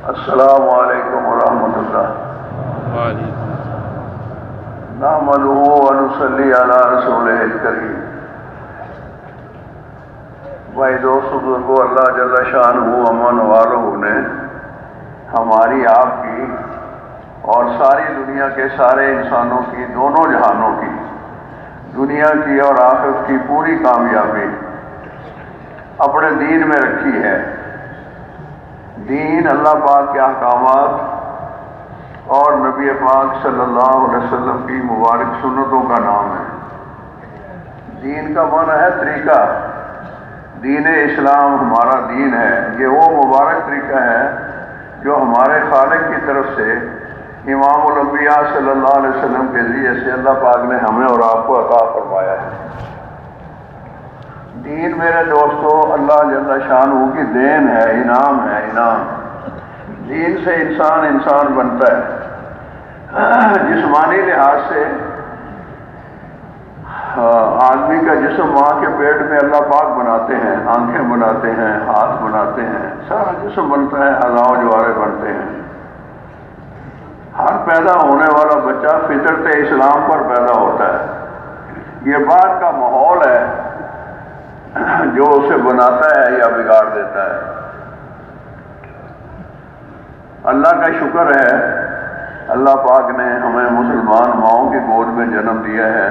السلام علیکم ورحمۃ اللہ۔ وعلیکم السلام۔ نحمدہ ونصلی علی رسولہ الکریم۔ بھائی دوست بزرگوں، اللہ جل شانہ امن والوں نے ہماری آپ کی اور ساری دنیا کے سارے انسانوں کی، دونوں جہانوں کی، دنیا کی اور آخرت کی پوری کامیابی اپنے دین میں رکھی ہے۔ دین اللہ پاک کے احکامات اور نبی پاک صلی اللہ علیہ وسلم کی مبارک سنتوں کا نام ہے۔ دین کا معنی ہے طریقہ۔ دین اسلام ہمارا دین ہے، یہ وہ مبارک طریقہ ہے جو ہمارے خالق کی طرف سے امام الانبیاء صلی اللہ علیہ وسلم کے ذریعے سے اللہ پاک نے ہمیں اور آپ کو عطا فرمایا ہے۔ دین میرے دوستو اللہ جل شانہ کی دین ہے، انعام ہے، انعام۔ دین سے انسان بنتا ہے۔ جسمانی لحاظ سے آدمی کا جسم ماں کے پیٹ میں اللہ پاک بناتے ہیں، آنکھیں بناتے ہیں، ہاتھ بناتے ہیں، سارا جسم بنتا ہے، اعضاء و جوارح بنتے ہیں۔ ہر پیدا ہونے والا بچہ فطرت اسلام پر پیدا ہوتا ہے۔ یہ بعد کا ماحول ہے جو اسے بناتا ہے یا بگاڑ دیتا ہے۔ اللہ کا شکر ہے، اللہ پاک نے ہمیں مسلمان ماؤں کی گود میں جنم دیا ہے۔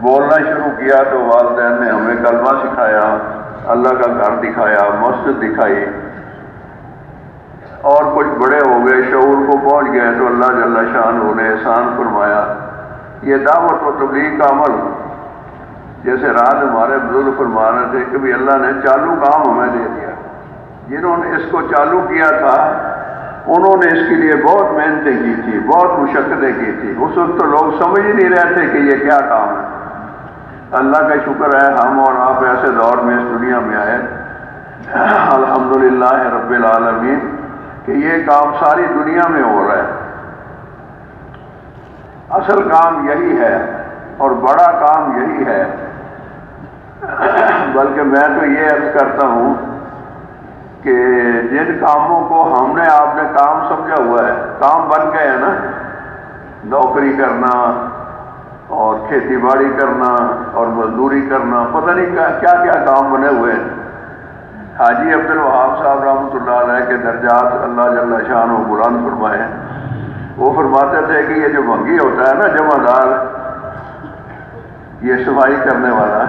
بولنا شروع کیا تو والدین نے ہمیں کلمہ سکھایا، اللہ کا گھر دکھایا، مسجد دکھائی، اور کچھ بڑے ہو گئے، شعور کو پہنچ گئے تو اللہ جل شانہ نے احسان فرمایا۔ یہ دعوت و تبلیغ کا عمل، جیسے رات ہمارے بزرگ فرما رہے تھے کہ بھی اللہ نے چالو کام ہمیں دے دیا۔ جنہوں نے اس کو چالو کیا تھا انہوں نے اس کے لیے بہت محنتیں کی تھی، بہت مشقتیں کی تھی۔ اس وقت تو لوگ سمجھ ہی نہیں رہے تھے کہ یہ کیا کام ہے۔ اللہ کا شکر ہے ہم اور آپ ایسے دور میں اس دنیا میں آئے، الحمدللہ رب العالمین، کہ یہ کام ساری دنیا میں ہو رہا ہے۔ اصل کام یہی ہے اور بڑا کام یہی ہے۔ بلکہ میں تو یہ عرض کرتا ہوں کہ جن کاموں کو ہم نے آپ نے کام سمجھا ہوا ہے، کام بن گئے ہیں نا، نوکری کرنا اور کھیتی باڑی کرنا اور مزدوری کرنا، پتہ نہیں کیا کیا کام بنے ہوئے ہیں۔ حاجی عبد الوہاب صاحب رحمۃ اللہ علیہ کے درجات اللہ جل شانہ بلند فرمائے، وہ فرماتے تھے کہ یہ جو بھنگی ہوتا ہے نا، جمع دار، یہ صفائی کرنے والا،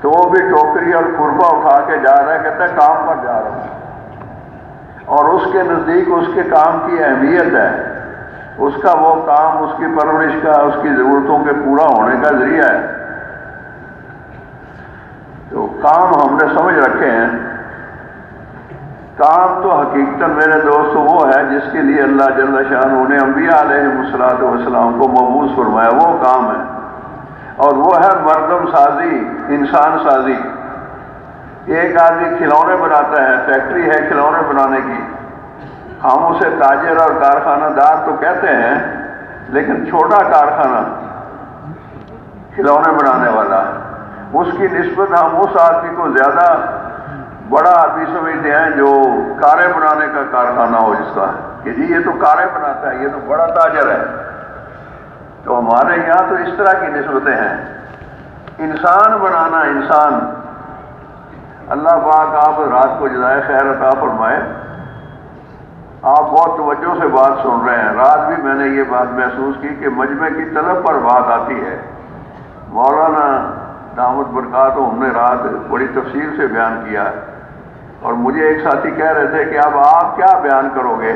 تو وہ بھی ٹوکری اور کھرپا اٹھا کے جا رہا ہے، کہتا ہے کام پر جا رہا ہوں، اور اس کے نزدیک اس کے کام کی اہمیت ہے، اس کا وہ کام اس کی پرورش کا، اس کی ضرورتوں کے پورا ہونے کا ذریعہ ہے۔ تو کام ہم نے سمجھ رکھے ہیں۔ کام تو حقیقت میرے دوست وہ ہے جس کے لیے اللہ جل شانہ نے انبیاء علیہ السلام کو مبعوث فرمایا، وہ کام ہے، اور وہ ہے مردم سازی، انسان سازی۔ ایک آدمی کھلونے بناتا ہے، فیکٹری ہے کھلونے بنانے کی، ہم اسے تاجر اور کارخانہ دار تو کہتے ہیں، لیکن چھوٹا کارخانہ کھلونے بنانے والا، اس کی نسبت ہم اس آدمی کو زیادہ بڑا آدمی سمجھتے ہیں جو کاریں بنانے کا کارخانہ ہو، جس کا کہ جی یہ تو کاریں بناتا ہے، یہ تو بڑا تاجر ہے۔ تو ہمارے یہاں تو اس طرح کی نسبتیں ہیں۔ انسان بنانا، انسان، اللہ پاک آپ رات کو جزائے خیر عطا فرمائے۔ آپ بہت توجہ سے بات سن رہے ہیں۔ رات بھی میں نے یہ بات محسوس کی کہ مجمع کی طلب پر بات آتی ہے۔ مولانا دامت برکاتہم نے رات بڑی تفصیل سے بیان کیا، اور مجھے ایک ساتھی کہہ رہے تھے کہ اب آپ کیا بیان کرو گے،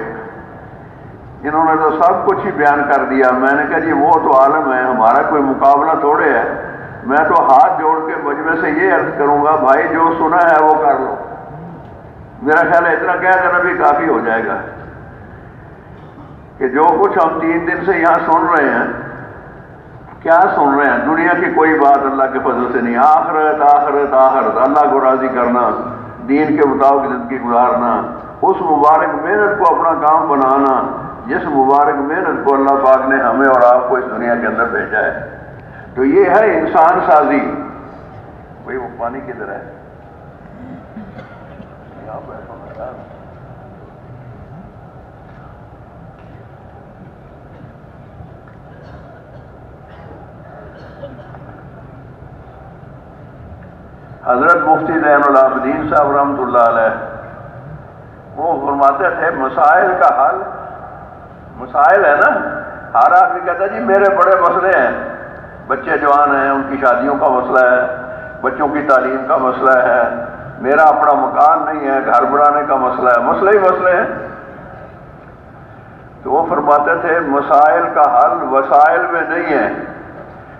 انہوں نے تو سب کچھ ہی بیان کر دیا۔ میں نے کہا جی وہ تو عالم ہے، ہمارا کوئی مقابلہ تھوڑے ہے۔ میں تو ہاتھ جوڑ کے مجمع سے یہ عرض کروں گا، بھائی جو سنا ہے وہ کر لو۔ میرا خیال ہے اتنا کہہ دینا بھی کافی ہو جائے گا کہ جو کچھ ہم 3 دن سے یہاں سن رہے ہیں، کیا سن رہے ہیں؟ دنیا کی کوئی بات اللہ کے فضل سے نہیں، آخرت آخرت آخرت، اللہ کو راضی کرنا، دین کے مطابق زندگی گزارنا، اس مبارک محنت کو اپنا کام بنانا جس مبارک محنت کو اللہ پاک نے ہمیں اور آپ کو اس دنیا کے اندر بھیجا ہے۔ تو یہ ہے انسان سازی۔ بھائی وہ پانی کدھر ہے؟ یہاں پہ حضرت مفتی زین العابدین صاحب رحمۃ اللہ علیہ وہ فرماتے تھے مسائل کا حل، مسائل ہے نا، ہر آدمی کہتا ہے جی میرے بڑے مسئلے ہیں، بچے جوان ہیں ان کی شادیوں کا مسئلہ ہے، بچوں کی تعلیم کا مسئلہ ہے، میرا اپنا مکان نہیں ہے، گھر بنانے کا مسئلہ ہے، مسئلے ہی مسئلے ہیں۔ تو وہ فرماتے تھے مسائل کا حل وسائل میں نہیں ہے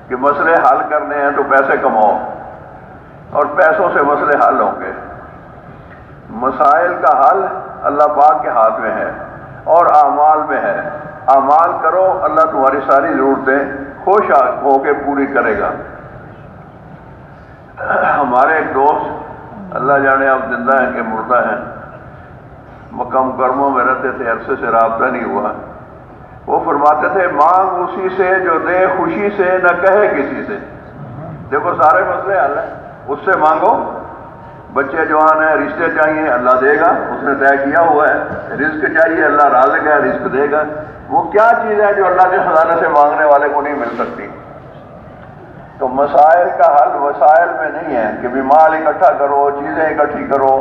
کہ مسئلے حل کرنے ہیں تو پیسے کماؤ اور پیسوں سے مسئلے حل ہوں گے۔ مسائل کا حل اللہ پاک کے ہاتھ میں ہے اور اعمال میں ہے، اعمال کرو اللہ تمہاری ساری ضرورتیں خوش ہو کے پوری کرے گا۔ ہمارے ایک دوست اللہ جانے اب زندہ ہیں کہ مردہ ہیں، مکہ مکرمہ میں رہتے تھے، عرصے سے رابطہ نہیں ہوا، وہ فرماتے تھے مانگ اسی سے جو دے خوشی سے، نہ کہے کسی سے۔ دیکھو سارے مسئلے حل ہیں، اس سے مانگو، بچے جوان ہیں، رشتے چاہیے اللہ دے گا، اس نے طے کیا ہوا ہے، رزق چاہیے اللہ رازق ہے، رزق دے گا۔ وہ کیا چیز ہے جو اللہ کے خزانے سے مانگنے والے کو نہیں مل سکتی؟ تو مسائل کا حل وسائل میں نہیں ہے کہ بھی مال اکٹھا کرو، چیزیں اکٹھی کرو،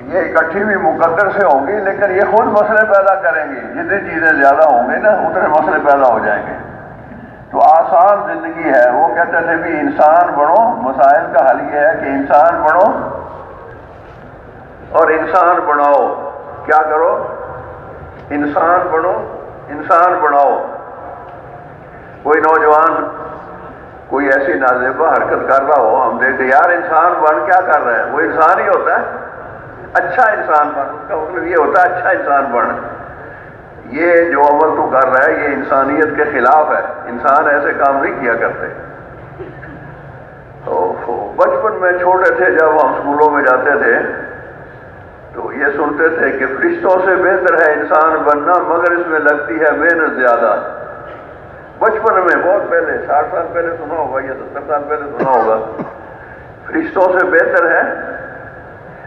یہ اکٹھی بھی مقدر سے ہوں گی لیکن یہ خود مسئلے پیدا کریں گی، جتنی چیزیں زیادہ ہوں گی نا اتنے مسئلے پیدا ہو جائیں گے۔ تو آسان زندگی ہے، وہ کہتے تھے بھی انسان بنو، مسائل کا حل یہ ہے کہ انسان بنو اور انسان بناؤ۔ کیا کرو؟ انسان بنو، انسان بناؤ۔ کوئی نوجوان کوئی ایسی نازیبہ حرکت کر رہا ہو، ہم دیکھتے یار انسان بن کیا کر رہا ہے، وہ انسان ہی ہوتا ہے، اچھا انسان بن، اس کا مطلب یہ ہوتا ہے اچھا انسان بن۔ یہ جو عمل تو کر رہا ہے یہ انسانیت کے خلاف ہے، انسان ایسے کام نہیں کیا کرتے۔ تو بچپن میں چھوٹے تھے جب ہم اسکولوں میں جاتے تھے تو یہ سنتے تھے کہ فرشتوں سے بہتر ہے انسان بننا مگر اس میں لگتی ہے محنت زیادہ۔ بچپن میں بہت پہلے، 60 سال پہلے سنا ہوگا یا 70 سال پہلے سنا ہوگا، فرشتوں سے بہتر ہے۔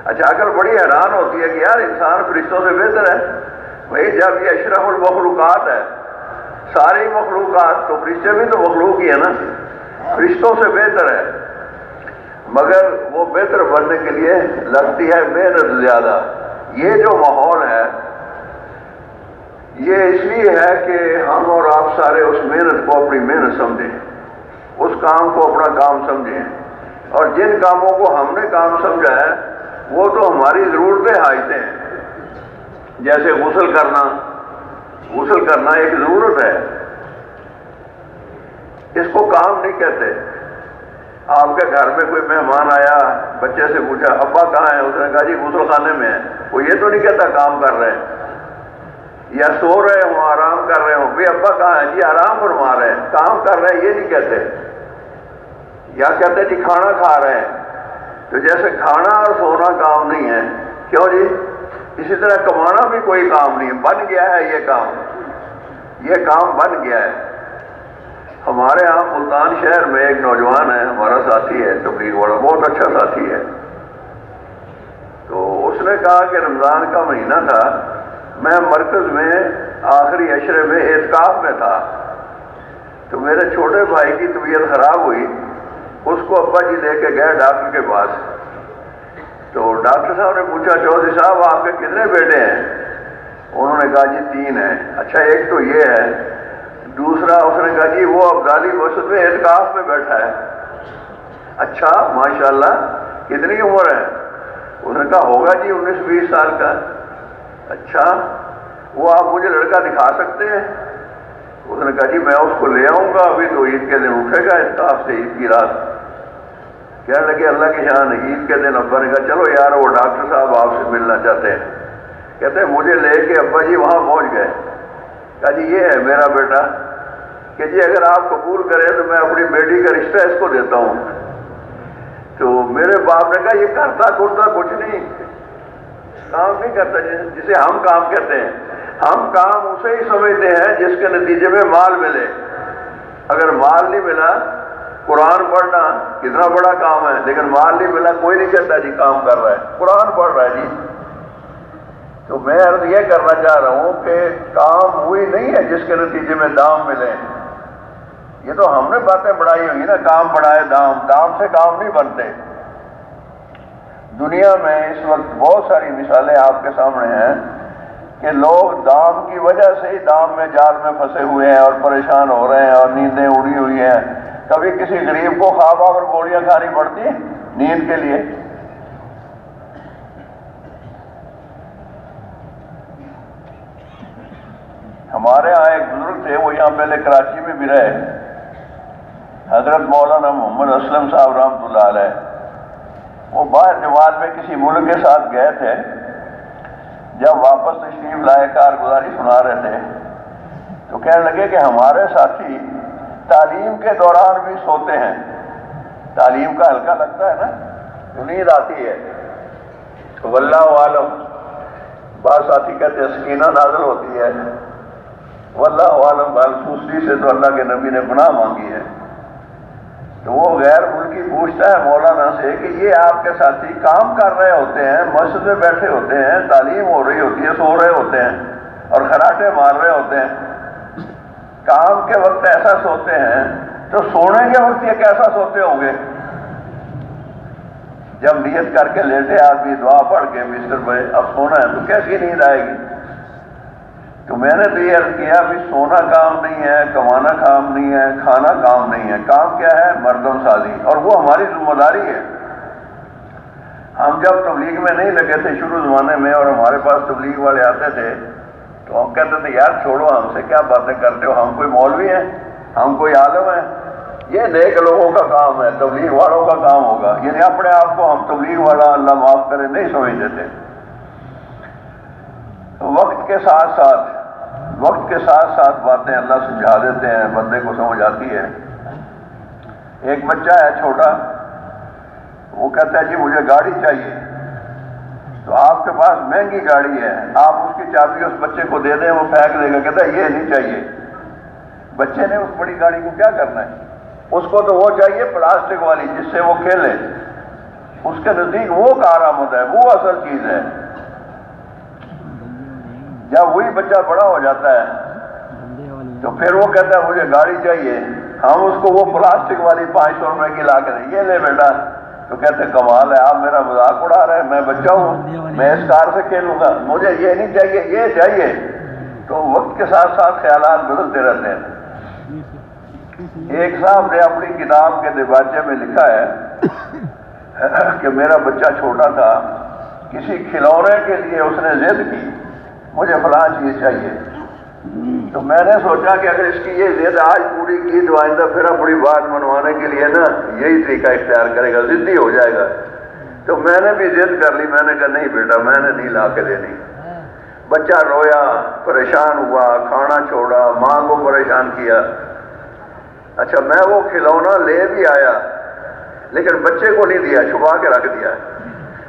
اچھا عقل بڑی حیران ہوتی ہے کہ یار انسان فرشتوں سے بہتر ہے، بھائی جب یہ اشرف المخلوقات ہے، ساری مخلوقات تو فرشتے بھی تو مخلوق ہی ہے نا، فرشتوں سے بہتر ہے مگر وہ بہتر بننے کے لیے لگتی ہے محنت زیادہ۔ یہ جو ماحول ہے یہ اس لیے ہے کہ ہم اور آپ سارے اس محنت کو اپنی محنت سمجھیں، اس کام کو اپنا کام سمجھیں، اور جن کاموں کو ہم نے کام سمجھا ہے وہ تو ہماری ضرورتیں حاجتیں ہیں۔ جیسے غسل کرنا، غسل کرنا ایک ضرورت ہے، اس کو کام نہیں کہتے۔ آپ کے گھر میں کوئی مہمان آیا، بچے سے پوچھا ابا کہاں ہے، اس نے کہا جی غسل خانے میں ہے، وہ یہ تو نہیں کہتا کام کر رہے ہیں، یا سو رہے ہوں آرام کر رہے ہوں، بھی ابا کہاں ہے، جی آرام فرما رہے ہیں، کام کر رہے ہیں یہ نہیں کہتے۔ یا کہتے جی کھانا کھا رہے ہیں، تو جیسے کھانا اور سونا کام نہیں ہے، کیوں جی؟ اسی طرح کمانا بھی کوئی کام نہیں ہے، بن گیا ہے یہ کام، یہ کام بن گیا ہے۔ ہمارے ہاں ملتان شہر میں ایک نوجوان ہے، ہمارا ساتھی ہے، تبلیغ والا، بہت اچھا ساتھی ہے۔ تو اس نے کہا کہ رمضان کا مہینہ تھا، میں مرکز میں آخری عشرے میں اعتکاف میں تھا، تو میرے چھوٹے بھائی کی طبیعت خراب ہوئی، اس کو ابا جی لے کے گئے ڈاکٹر کے پاس۔ تو ڈاکٹر صاحب نے پوچھا چودھری صاحب آپ کے کتنے بیٹے ہیں؟ انہوں نے کہا جی 3 ہیں۔ اچھا ایک تو یہ ہے، دوسرا اس نے کہا جی وہ ابدالی مسجد میں اعتکاف میں بیٹھا ہے۔ اچھا ماشاءاللہ، کتنی عمر ہے؟ اس نے کہا ہوگا جی 19-20 سال کا۔ اچھا وہ آپ مجھے لڑکا دکھا سکتے ہیں؟ اس نے کہا جی میں اس کو لے آؤں گا، ابھی تو عید کے دن اٹھے گا اعتکاف سے، عید کی رات۔ کہنے لگے اللہ کی شان، عید کے دن ابا نے کہا چلو یار وہ ڈاکٹر صاحب آپ سے ملنا چاہتے ہیں۔ کہتے ہیں مجھے لے کے ابا جی وہاں پہنچ گئے، کہا جی یہ ہے میرا بیٹا، کہ جی اگر آپ قبول کریں تو میں اپنی بیٹی کا رشتہ اس کو دیتا ہوں۔ تو میرے باپ نے کہا یہ کرتا کرتا کچھ نہیں، کام نہیں کرتا جسے ہم کام کہتے ہیں، ہم کام اسے ہی سمجھتے ہیں جس کے نتیجے میں مال ملے۔ اگر مال نہیں ملا، قرآن پڑھنا کتنا بڑا کام ہے، لیکن مال نہیں ملا کوئی نہیں کہتا جی کام کر رہا ہے، قرآن پڑھ رہا ہے جی۔ تو میں عرض یہ کرنا چاہ رہا ہوں کہ کام وہی نہیں ہے جس کے نتیجے میں دام ملے۔ یہ تو ہم نے باتیں بڑھائی ہوئی نا، کام بڑھائے دام، دام سے کام نہیں بنتے۔ دنیا میں اس وقت بہت ساری مثالیں آپ کے سامنے ہیں کہ لوگ دام کی وجہ سے ہی دام میں جال میں پھنسے ہوئے ہیں اور پریشان ہو رہے ہیں اور نیندیں اڑی ہوئی ہیں. کبھی کسی غریب کو خواب اور گولیاں کھانی پڑتی ہیں نیند کے لیے. ہمارے ہاں ایک بزرگ تھے, وہ یہاں پہلے کراچی میں بھی رہے, حضرت مولانا محمد اسلم صاحب رحمۃ اللہ علیہ. وہ باہر جماعت میں کسی ملک کے ساتھ گئے تھے. جب واپس تشریف لائے کارگزاری سنا رہے تھے تو کہنے لگے کہ ہمارے ساتھی تعلیم کے دوران بھی سوتے ہیں. تعلیم کا ہلکا لگتا ہے نا تو نیند آتی ہے. واللہ عالم, بعض ساتھی کہتے ہیں سکینہ نازل ہوتی ہے. واللہ عالم, بالخصوصی سے تو اللہ کے نبی نے گناہ مانگی ہے. تو وہ غیر ملکی پوچھتا ہے مولانا سے کہ یہ آپ کے ساتھی کام کر رہے ہوتے ہیں, مسجد میں بیٹھے ہوتے ہیں, تعلیم ہو رہی ہوتی ہے, سو رہے ہوتے ہیں اور خراٹے مار رہے ہوتے ہیں. کام کے وقت ایسا سوتے ہیں تو سونے کے وقت یہ کیسا سوتے ہوں گے؟ جب نیت کر کے لیٹے آدمی دعا پڑھ کے بستر پہ اب سونا ہے تو کیسی نیند آئے گی؟ تو میں نے بھی عرض کیا بھی سونا کام نہیں ہے, کمانا کام نہیں ہے, کھانا کام نہیں ہے. کام کیا ہے؟ مردم سازی, اور وہ ہماری ذمہ داری ہے. ہم جب تبلیغ میں نہیں لگے تھے شروع زمانے میں اور ہمارے پاس تبلیغ والے آتے تھے تو ہم کہتے تھے یار چھوڑو, ہم سے کیا باتیں کرتے ہو, ہم کوئی مولوی ہیں, ہم کوئی عالم ہیں, یہ نیک لوگوں کا کام ہے, تبلیغ والوں کا کام ہوگا. یعنی اپنے آپ کو ہم تبلیغ والا اللہ معاف کرے نہیں سمجھتے تھے. وقت کے ساتھ ساتھ باتیں اللہ سمجھا دیتے ہیں, بندے کو سمجھ آتی ہے. ایک بچہ ہے چھوٹا, وہ کہتا ہے جی مجھے گاڑی چاہیے. تو آپ کے پاس مہنگی گاڑی ہے, آپ اس کی چابی اس بچے کو دے دیں, وہ پھینک دے گا, کہتا ہے یہ نہیں چاہیے. بچے نے اس بڑی گاڑی کو کیا کرنا ہے؟ اس کو تو وہ چاہیے پلاسٹک والی جس سے وہ کھیلے. اس کے نزدیک وہ کارآمد ہے, وہ اصل چیز ہے. جب وہی بچہ بڑا ہو جاتا ہے تو پھر وہ کہتا ہے مجھے گاڑی چاہیے. ہم اس کو وہ پلاسٹک والی 500 روپے کی لا کے دیں, یہ لے بیٹا. تو کہتے کمال ہے, آپ میرا مذاق اڑا رہے ہیں, میں بچہ ہوں, میں اس کار سے کھیلوں گا, مجھے یہ نہیں چاہیے, یہ چاہیے. تو وقت کے ساتھ ساتھ خیالات بدلتے رہتے ہیں. ایک صاحب نے اپنی کتاب کے دیباچے میں لکھا ہے کہ میرا بچہ چھوٹا تھا, کسی کھلونے کے لیے اس نے ضد کی مجھے فلاں چیز چاہیے. تو میں نے سوچا کہ اگر اس کی یہ ضد آج پوری کی تو آئندہ پھر اپنی بات منوانے کے لیے نا یہی طریقہ اختیار کرے گا, ضدی ہو جائے گا. تو میں نے بھی ضد کر لی, میں نے کہا نہیں بیٹا میں نے نہیں لا کے دینی. بچہ رویا, پریشان ہوا, کھانا چھوڑا, ماں کو پریشان کیا. اچھا میں وہ کھلونا لے بھی آیا لیکن بچے کو نہیں دیا, چھپا کے رکھ دیا.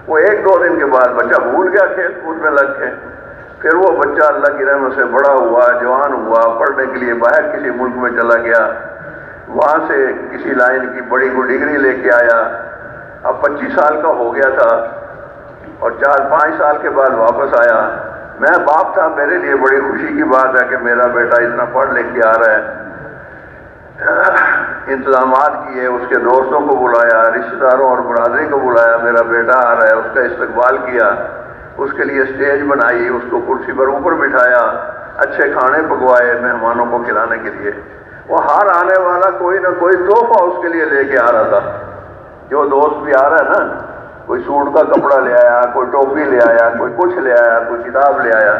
وہ 1-2 دن کے بعد بچہ بھول گیا, کھیل کود میں لگ کے. پھر وہ بچہ اللہ کی رحمت سے بڑا ہوا, جوان ہوا, پڑھنے کے لیے باہر کسی ملک میں چلا گیا, وہاں سے کسی لائن کی بڑی کوئی ڈگری لے کے آیا. اب 25 سال کا ہو گیا تھا اور 4-5 سال کے بعد واپس آیا. میں باپ تھا, میرے لیے بڑی خوشی کی بات ہے کہ میرا بیٹا اتنا پڑھ لکھ کے آ رہا ہے. انتظامات کیے, اس کے دوستوں کو بلایا, رشتہ داروں اور برادری کو بلایا, میرا بیٹا آ رہا ہے, اس کا استقبال کیا, اس کے لیے اسٹیج بنائی, اس کو کرسی پر اوپر بٹھایا, اچھے کھانے پکوائے مہمانوں کو کھلانے کے لیے. وہ ہر آنے والا کوئی نہ کوئی تحفہ اس کے لیے لے کے آ رہا تھا. جو دوست بھی آ رہا ہے نا, کوئی سوٹ کا کپڑا لے آیا, کوئی ٹوپی لے آیا, کوئی کچھ لے آیا, کوئی کتاب لے آیا.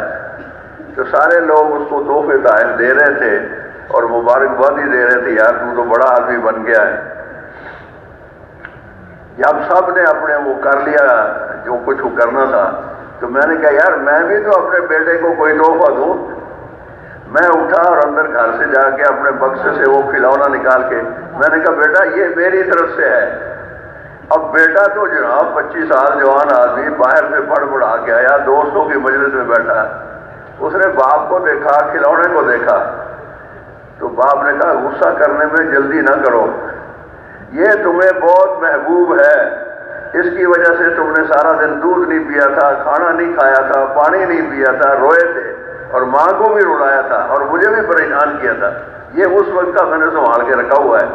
تو سارے لوگ اس کو تحفے تحائف دے رہے تھے اور مبارکبادی دے رہے تھے, یار تو بڑا آدمی بن گیا ہے. جب سب نے اپنے وہ کر لیا جو کچھ وہ کرنا تھا تو میں نے کہا یار میں بھی تو اپنے بیٹے کو کوئی تحفہ دوں. میں اٹھا اور اندر گھر سے جا کے اپنے بکسے سے وہ کھلونا نکال کے میں نے کہا بیٹا یہ میری طرف سے ہے. اب بیٹا تو جناب 25 سال جوان آدمی باہر سے پڑھ پڑھا کے آیا, دوستوں کی مجلس میں بیٹھا. اس نے باپ کو دیکھا, کھلونے کو دیکھا, تو باپ نے کہا غصہ کرنے میں جلدی نہ کرو, یہ تمہیں بہت محبوب ہے, اس کی وجہ سے تم نے سارا دن دودھ نہیں پیا تھا, کھانا نہیں کھایا تھا, پانی نہیں پیا تھا, روئے تھے اور ماں کو بھی رلایا تھا اور مجھے بھی پریشان کیا تھا. یہ اس وقت کا میں نے سنبھال کے رکھا ہوا ہے.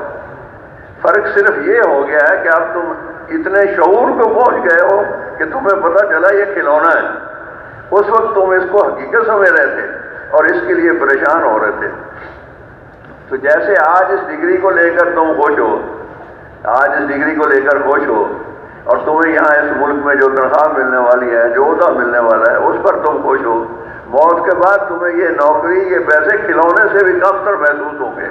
فرق صرف یہ ہو گیا ہے کہ اب تم اتنے شعور کو پہنچ گئے ہو کہ تمہیں پتہ چلا یہ کھلونا ہے، اس وقت تم اس کو حقیقت سمجھ رہے تھے اور اس کے لیے پریشان ہو رہے تھے۔ تو جیسے آج اس ڈگری کو لے کر تم خوش ہو، آج اس ڈگری کو لے کر خوش ہو، اور تمہیں یہاں اس ملک میں جو تنخواہ ملنے والی ہے، جو عہدہ ملنے والا ہے، اس پر تم خوش ہو، موت کے بعد تمہیں یہ نوکری، یہ پیسے کھلونے سے بھی کم تر محسوس ہوں گے۔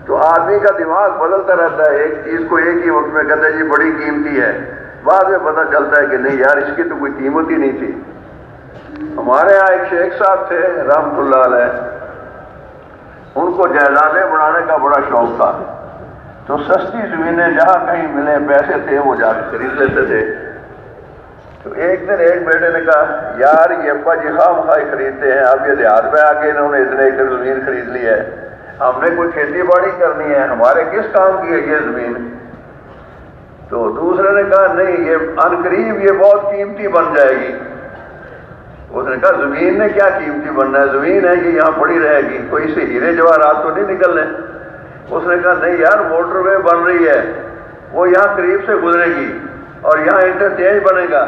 تو آدمی کا دماغ بدلتا رہتا ہے، ایک چیز کو ایک ہی وقت میں کہتا ہے جی بڑی قیمتی ہے، بعد میں پتہ چلتا ہے کہ نہیں یار اس کی تو کوئی قیمت ہی نہیں تھی۔ ہمارے یہاں ایک شیخ صاحب تھے رحمۃ اللہ علیہ، ان کو جائیدادیں بنانے کا بڑا شوق تھا، تو سستی زمینیں جہاں کہیں ملے، پیسے تھے وہ جا کے خرید لیتے تھے۔ تو ایک دن ایک بیٹے نے کہا یار یہ ابا جی خواہ مخواہ خریدتے ہیں، اب یہ دیہات میں آ کے انہوں نے اتنے ایکڑ زمین خرید لی ہے، ہم نے کوئی کھیتی باڑی کرنی ہے، ہمارے کس کام کی ہے یہ زمین؟ تو دوسرے نے کہا نہیں یہ عنقریب یہ بہت قیمتی بن جائے گی۔ اس نے کہا زمین نے کیا قیمتی بننا ہے، زمین ہے کہ یہاں پڑی رہے گی، کوئی سے ہیرے جواہرات تو نہیں نکلنے۔ اس نے کہا نہیں یار موٹر وے بن رہی ہے، وہ یہاں قریب سے گزرے گی اور یہاں انٹرچینج بنے گا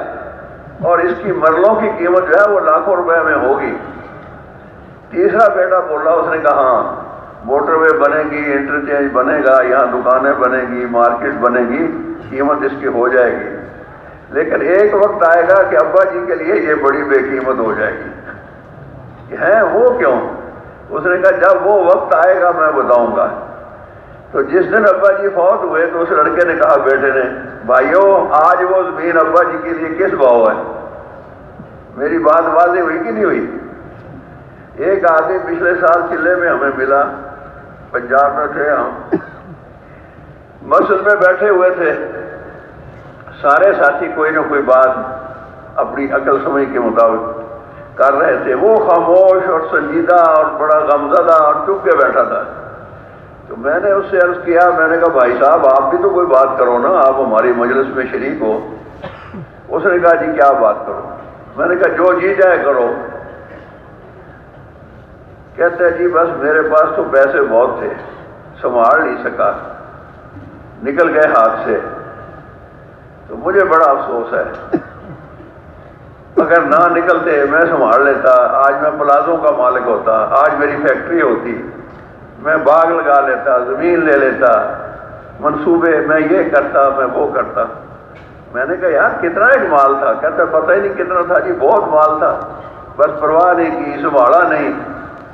اور اس کی مرلوں کی قیمت جو ہے وہ لاکھوں روپے میں ہوگی۔ تیسرا بیٹا بولا، اس نے کہا ہاں موٹر وے بنے گی، انٹرچینج بنے گا، یہاں دکانیں بنے گی، مارکیٹ بنے گی، قیمت اس کی ہو جائے گی، لیکن ایک وقت آئے گا کہ ابا جی کے لیے یہ بڑی بے قیمت ہو جائے گی۔ ہے وہ کیوں؟ اس نے کہا جب وہ وقت آئے گا میں بتاؤں گا۔ تو جس دن ابا جی فوت ہوئے تو اس لڑکے نے کہا بیٹے نے، بھائیو آج وہ زمین ابا جی کے لیے کس بھاؤ ہے؟ میری بات واضح ہوئی کہ نہیں ہوئی؟ ایک آدمی پچھلے سال چلے میں ہمیں ملا، پنجاب میں تھے ہم، مسجد میں بیٹھے ہوئے تھے، سارے ساتھی کوئی نہ کوئی بات اپنی عقل سمجھ کے مطابق کر رہے تھے، وہ خاموش اور سنجیدہ اور بڑا غمزدہ اور چپ کے بیٹھا تھا۔ تو میں نے اس سے عرض کیا، میں نے کہا بھائی صاحب آپ بھی تو کوئی بات کرو نا، آپ ہماری مجلس میں شریک ہو۔ اس نے کہا جی کیا بات کرو؟ میں نے کہا جو جی جائے کرو۔ کہتے ہیں جی بس میرے پاس تو پیسے بہت تھے، سنبھال نہیں سکا، نکل گئے ہاتھ سے، تو مجھے بڑا افسوس ہے، اگر نہ نکلتے میں سنبھال لیتا، آج میں پلازوں کا مالک ہوتا، آج میری فیکٹری ہوتی، میں باغ لگا لیتا، زمین لے لیتا، منصوبے میں یہ کرتا، میں وہ کرتا۔ میں نے کہا یار کتنا ایک مال تھا؟ کہتا پتہ ہی نہیں کتنا تھا جی، بہت مال تھا، بس پرواہ نہیں کی، سنبھالا نہیں،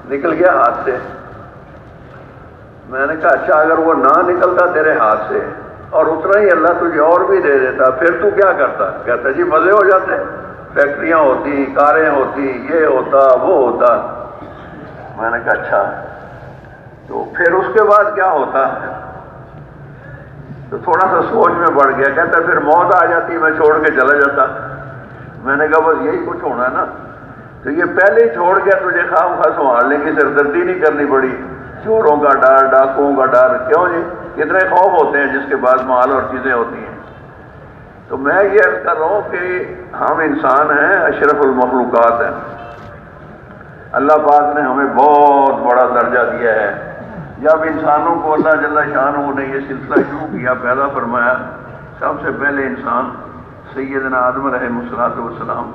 نکل گیا ہاتھ سے۔ میں نے کہا اچھا اگر وہ نہ نکلتا تیرے ہاتھ سے اور اتنا ہی اللہ تجھے اور بھی دے دیتا پھر تو کیا کرتا؟ کہتا جی مزے ہو جاتے، فیکٹریاں ہوتی، کاریں ہوتی، یہ ہوتا وہ ہوتا۔ میں نے کہا اچھا تو پھر اس کے بعد کیا ہوتا؟ تو تھوڑا سا سوچ میں بڑھ گیا، کہتا پھر موت آ جاتی، میں چھوڑ کے چلا جاتا۔ میں نے کہا بس یہی کچھ ہونا ہے نا، تو یہ پہلے ہی چھوڑ گیا، تجھے خواہ مخواہ سنبھالنے کی سردردی نہیں کرنی پڑی، چوروں کا ڈر، ڈاکوؤں کا ڈر، کیوں جی کتنے خوف ہوتے ہیں جس کے بعد مال اور چیزیں ہوتی ہیں۔ تو میں یہ عرض کر رہا ہوں کہ ہم انسان ہیں، اشرف المخلوقات ہیں، اللہ پاک نے ہمیں بہت بڑا درجہ دیا ہے۔ جب انسانوں کو اللہ جل شانہ نے یہ سلسلہ شروع کیا، پیدا فرمایا، سب سے پہلے انسان سیدنا آدم علیہ السلام،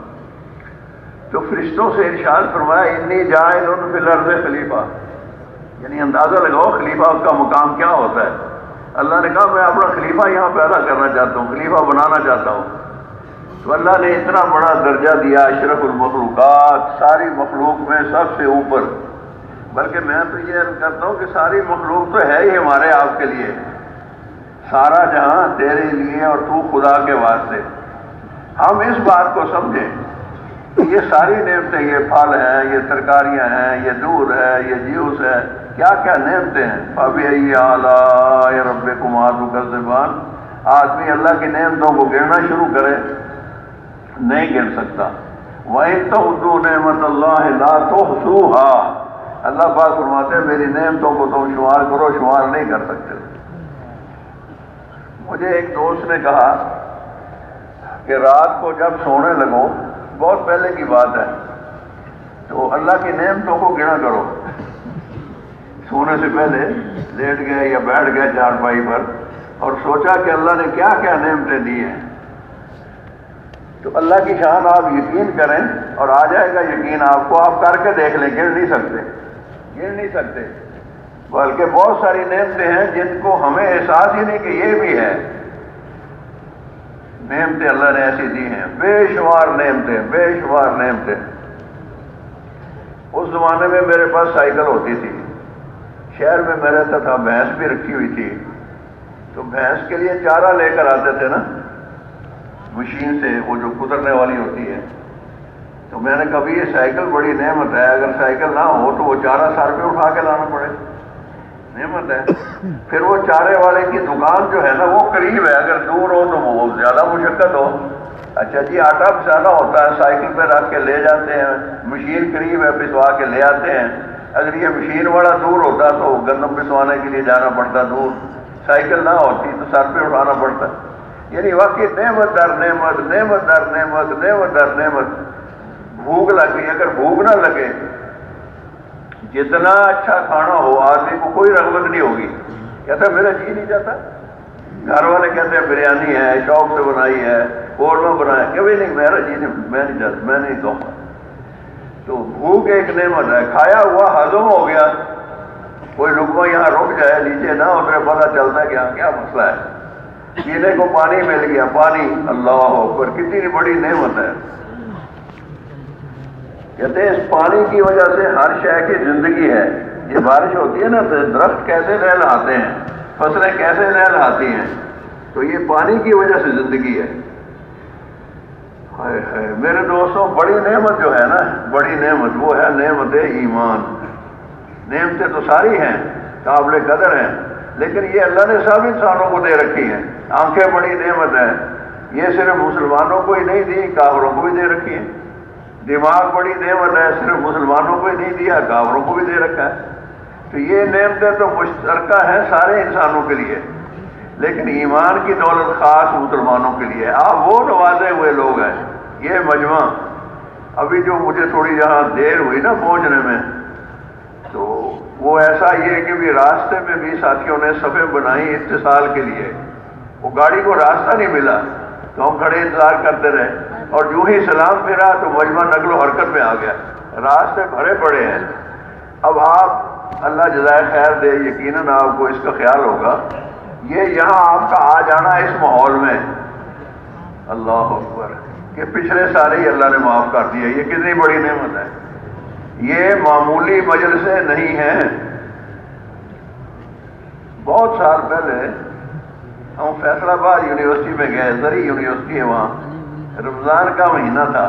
تو فرشتوں سے ارشاد فرمایا انی جاعل فی الارض خلیفہ، یعنی اندازہ لگاؤ خلیفہ کا مقام کیا ہوتا ہے۔ اللہ نے کہا میں اپنا خلیفہ یہاں پیدا کرنا چاہتا ہوں، خلیفہ بنانا چاہتا ہوں۔ تو اللہ نے اتنا بڑا درجہ دیا، اشرف المخلوقات، ساری مخلوق میں سب سے اوپر۔ بلکہ میں تو یہ عرض کرتا ہوں کہ ساری مخلوق تو ہے ہی ہمارے آپ کے لیے، سارا جہاں تیرے لیے اور تو خدا کے واسطے۔ ہم اس بات کو سمجھیں کہ یہ ساری نعمتیں، یہ پھل ہیں، یہ ترکاریاں ہیں، یہ دودھ ہے، یہ جوس ہے، کیا کیا نعمتیں ہیں۔ فَبِأَيِّ آلَاءِ رَبِّكُمَا تُكَذِّبَانِ، آدمی اللہ کی نعمتوں کو گننا شروع کرے نہیں گن سکتا۔ وَإِن تَعُدُّوا نِعْمَتَ اللَّهِ لَا تُحْصُوهَا، اللہ پاک فرماتے ہیں میری نعمتوں کو تم شمار کرو، شمار نہیں کر سکتے۔ مجھے ایک دوست نے کہا کہ رات کو جب سونے لگو، بہت پہلے کی بات ہے، تو اللہ کی نعمتوں کو گنا کرو، سونے سے پہلے لیٹ گئے یا بیٹھ گئے چارپائی پر، اور سوچا کہ اللہ نے کیا کیا نعمتیں دی ہیں، تو اللہ کی شان آپ یقین کریں اور آ جائے گا یقین آپ کو، آپ کر کے دیکھ لیں، گن نہیں سکتے، بلکہ بہت ساری نعمتیں ہیں جن کو ہمیں احساس ہی نہیں کہ یہ بھی ہے۔ نعمتیں اللہ نے ایسی دی ہیں، بے شمار نعمتیں۔ اس زمانے میں میرے پاس سائیکل ہوتی تھی، شہر میں میں رہتا تھا، بھینس بھی رکھی ہوئی تھی، تو بھینس کے لیے چارہ لے کر آتے تھے نا مشین سے، وہ جو کترنے والی ہوتی ہے، تو میں نے کبھی یہ سائیکل بڑی نعمت ہے، اگر سائیکل نہ ہو تو وہ چارہ سر پہ اٹھا کے لانا پڑے، نعمت ہے۔ پھر وہ چارے والے کی دکان جو ہے نا وہ قریب ہے، اگر دور ہو تو وہ زیادہ مشقت ہو۔ اچھا جی، آٹا پسانا ہوتا ہے، سائیکل پہ رکھ کے لے جاتے ہیں، مشین قریب ہے، پسوا کے لے آتے ہیں۔ اگر یہ مشین والا دور ہوتا تو گندم پسوانے کے لیے جانا پڑتا دور، سائیکل نہ ہوتی تو سر پہ اٹھانا پڑتا۔ یعنی واقعی نعمت در نعمت۔ بھوک لگ گئی، اگر بھوک نہ لگے، جتنا اچھا کھانا ہو آدمی کو کوئی رغبت نہیں ہوگی، کہتا میرا جی نہیں چاہتا۔ گھر والے کہتے ہیں بریانی ہے، شوق سے بنائی ہے، قورمہ بنایا، کبھی نہیں، میرا جی نہیں، میں نہیں چاہتا، میں نہیں دوں گا۔ تو بھوک ایک نعمت ہے، کھایا ہوا ہضم ہو گیا، کوئی لقمہ یہاں رک جائے، نیچے نہ اترے، پتہ چلتا ہے کہ یہاں کیا مسئلہ ہے۔ پینے کو پانی مل گیا، پانی، اللہ اکبر، کتنی بڑی نعمت ہے۔ کہتے ہیں اس پانی کی وجہ سے ہر شے کی زندگی ہے۔ یہ بارش ہوتی ہے نا تو درخت کیسے لہلاتے ہیں، فصلیں کیسے لہلاتی ہیں، تو یہ پانی کی وجہ سے زندگی ہے۔ ہائے ہائے میرے دوستوں، بڑی نعمت جو ہے نا، بڑی نعمت وہ ہے نعمت ایمان۔ نعمتیں تو ساری ہیں، قابل قدر ہیں، لیکن یہ اللہ نے سب انسانوں کو دے رکھی ہیں۔ آنکھیں بڑی نعمت ہے، یہ صرف مسلمانوں کو ہی نہیں دی، کافروں کو بھی دے رکھی ہے۔ دماغ بڑی نعمت ہے، صرف مسلمانوں کو ہی نہیں دیا، کافروں کو بھی دے رکھا ہے۔ تو یہ نعمتیں تو مشترکہ ہیں سارے انسانوں کے لیے، لیکن ایمان کی دولت خاص مسلمانوں کے لیے۔ آپ وہ نوازے ہوئے لوگ ہیں۔ یہ مجمع ابھی جو مجھے تھوڑی جہاں دیر ہوئی نا پہنچنے میں، تو وہ ایسا یہ کہ بھی راستے میں بھی ساتھیوں نے صفیں بنائی اتصال کے لیے، وہ گاڑی کو راستہ نہیں ملا تو ہم کھڑے انتظار کرتے رہے، اور جو ہی سلام پھرا تو مجمع نقل و حرکت میں آ گیا، راستے بھرے پڑے ہیں۔ اب آپ اللہ جزائے خیر دے، یقیناً آپ کو اس کا خیال ہوگا، یہ یہاں آپ کا آ جانا اس ماحول میں، اللہ اکبر، کہ پچھلے سارے ہی اللہ نے معاف کر دیا، یہ کتنی بڑی نعمت ہے۔ یہ معمولی مجلسیں نہیں ہیں۔ بہت سال پہلے ہم فیصل آباد یونیورسٹی میں گئے، زرعی یونیورسٹی ہے وہاں، رمضان کا مہینہ تھا،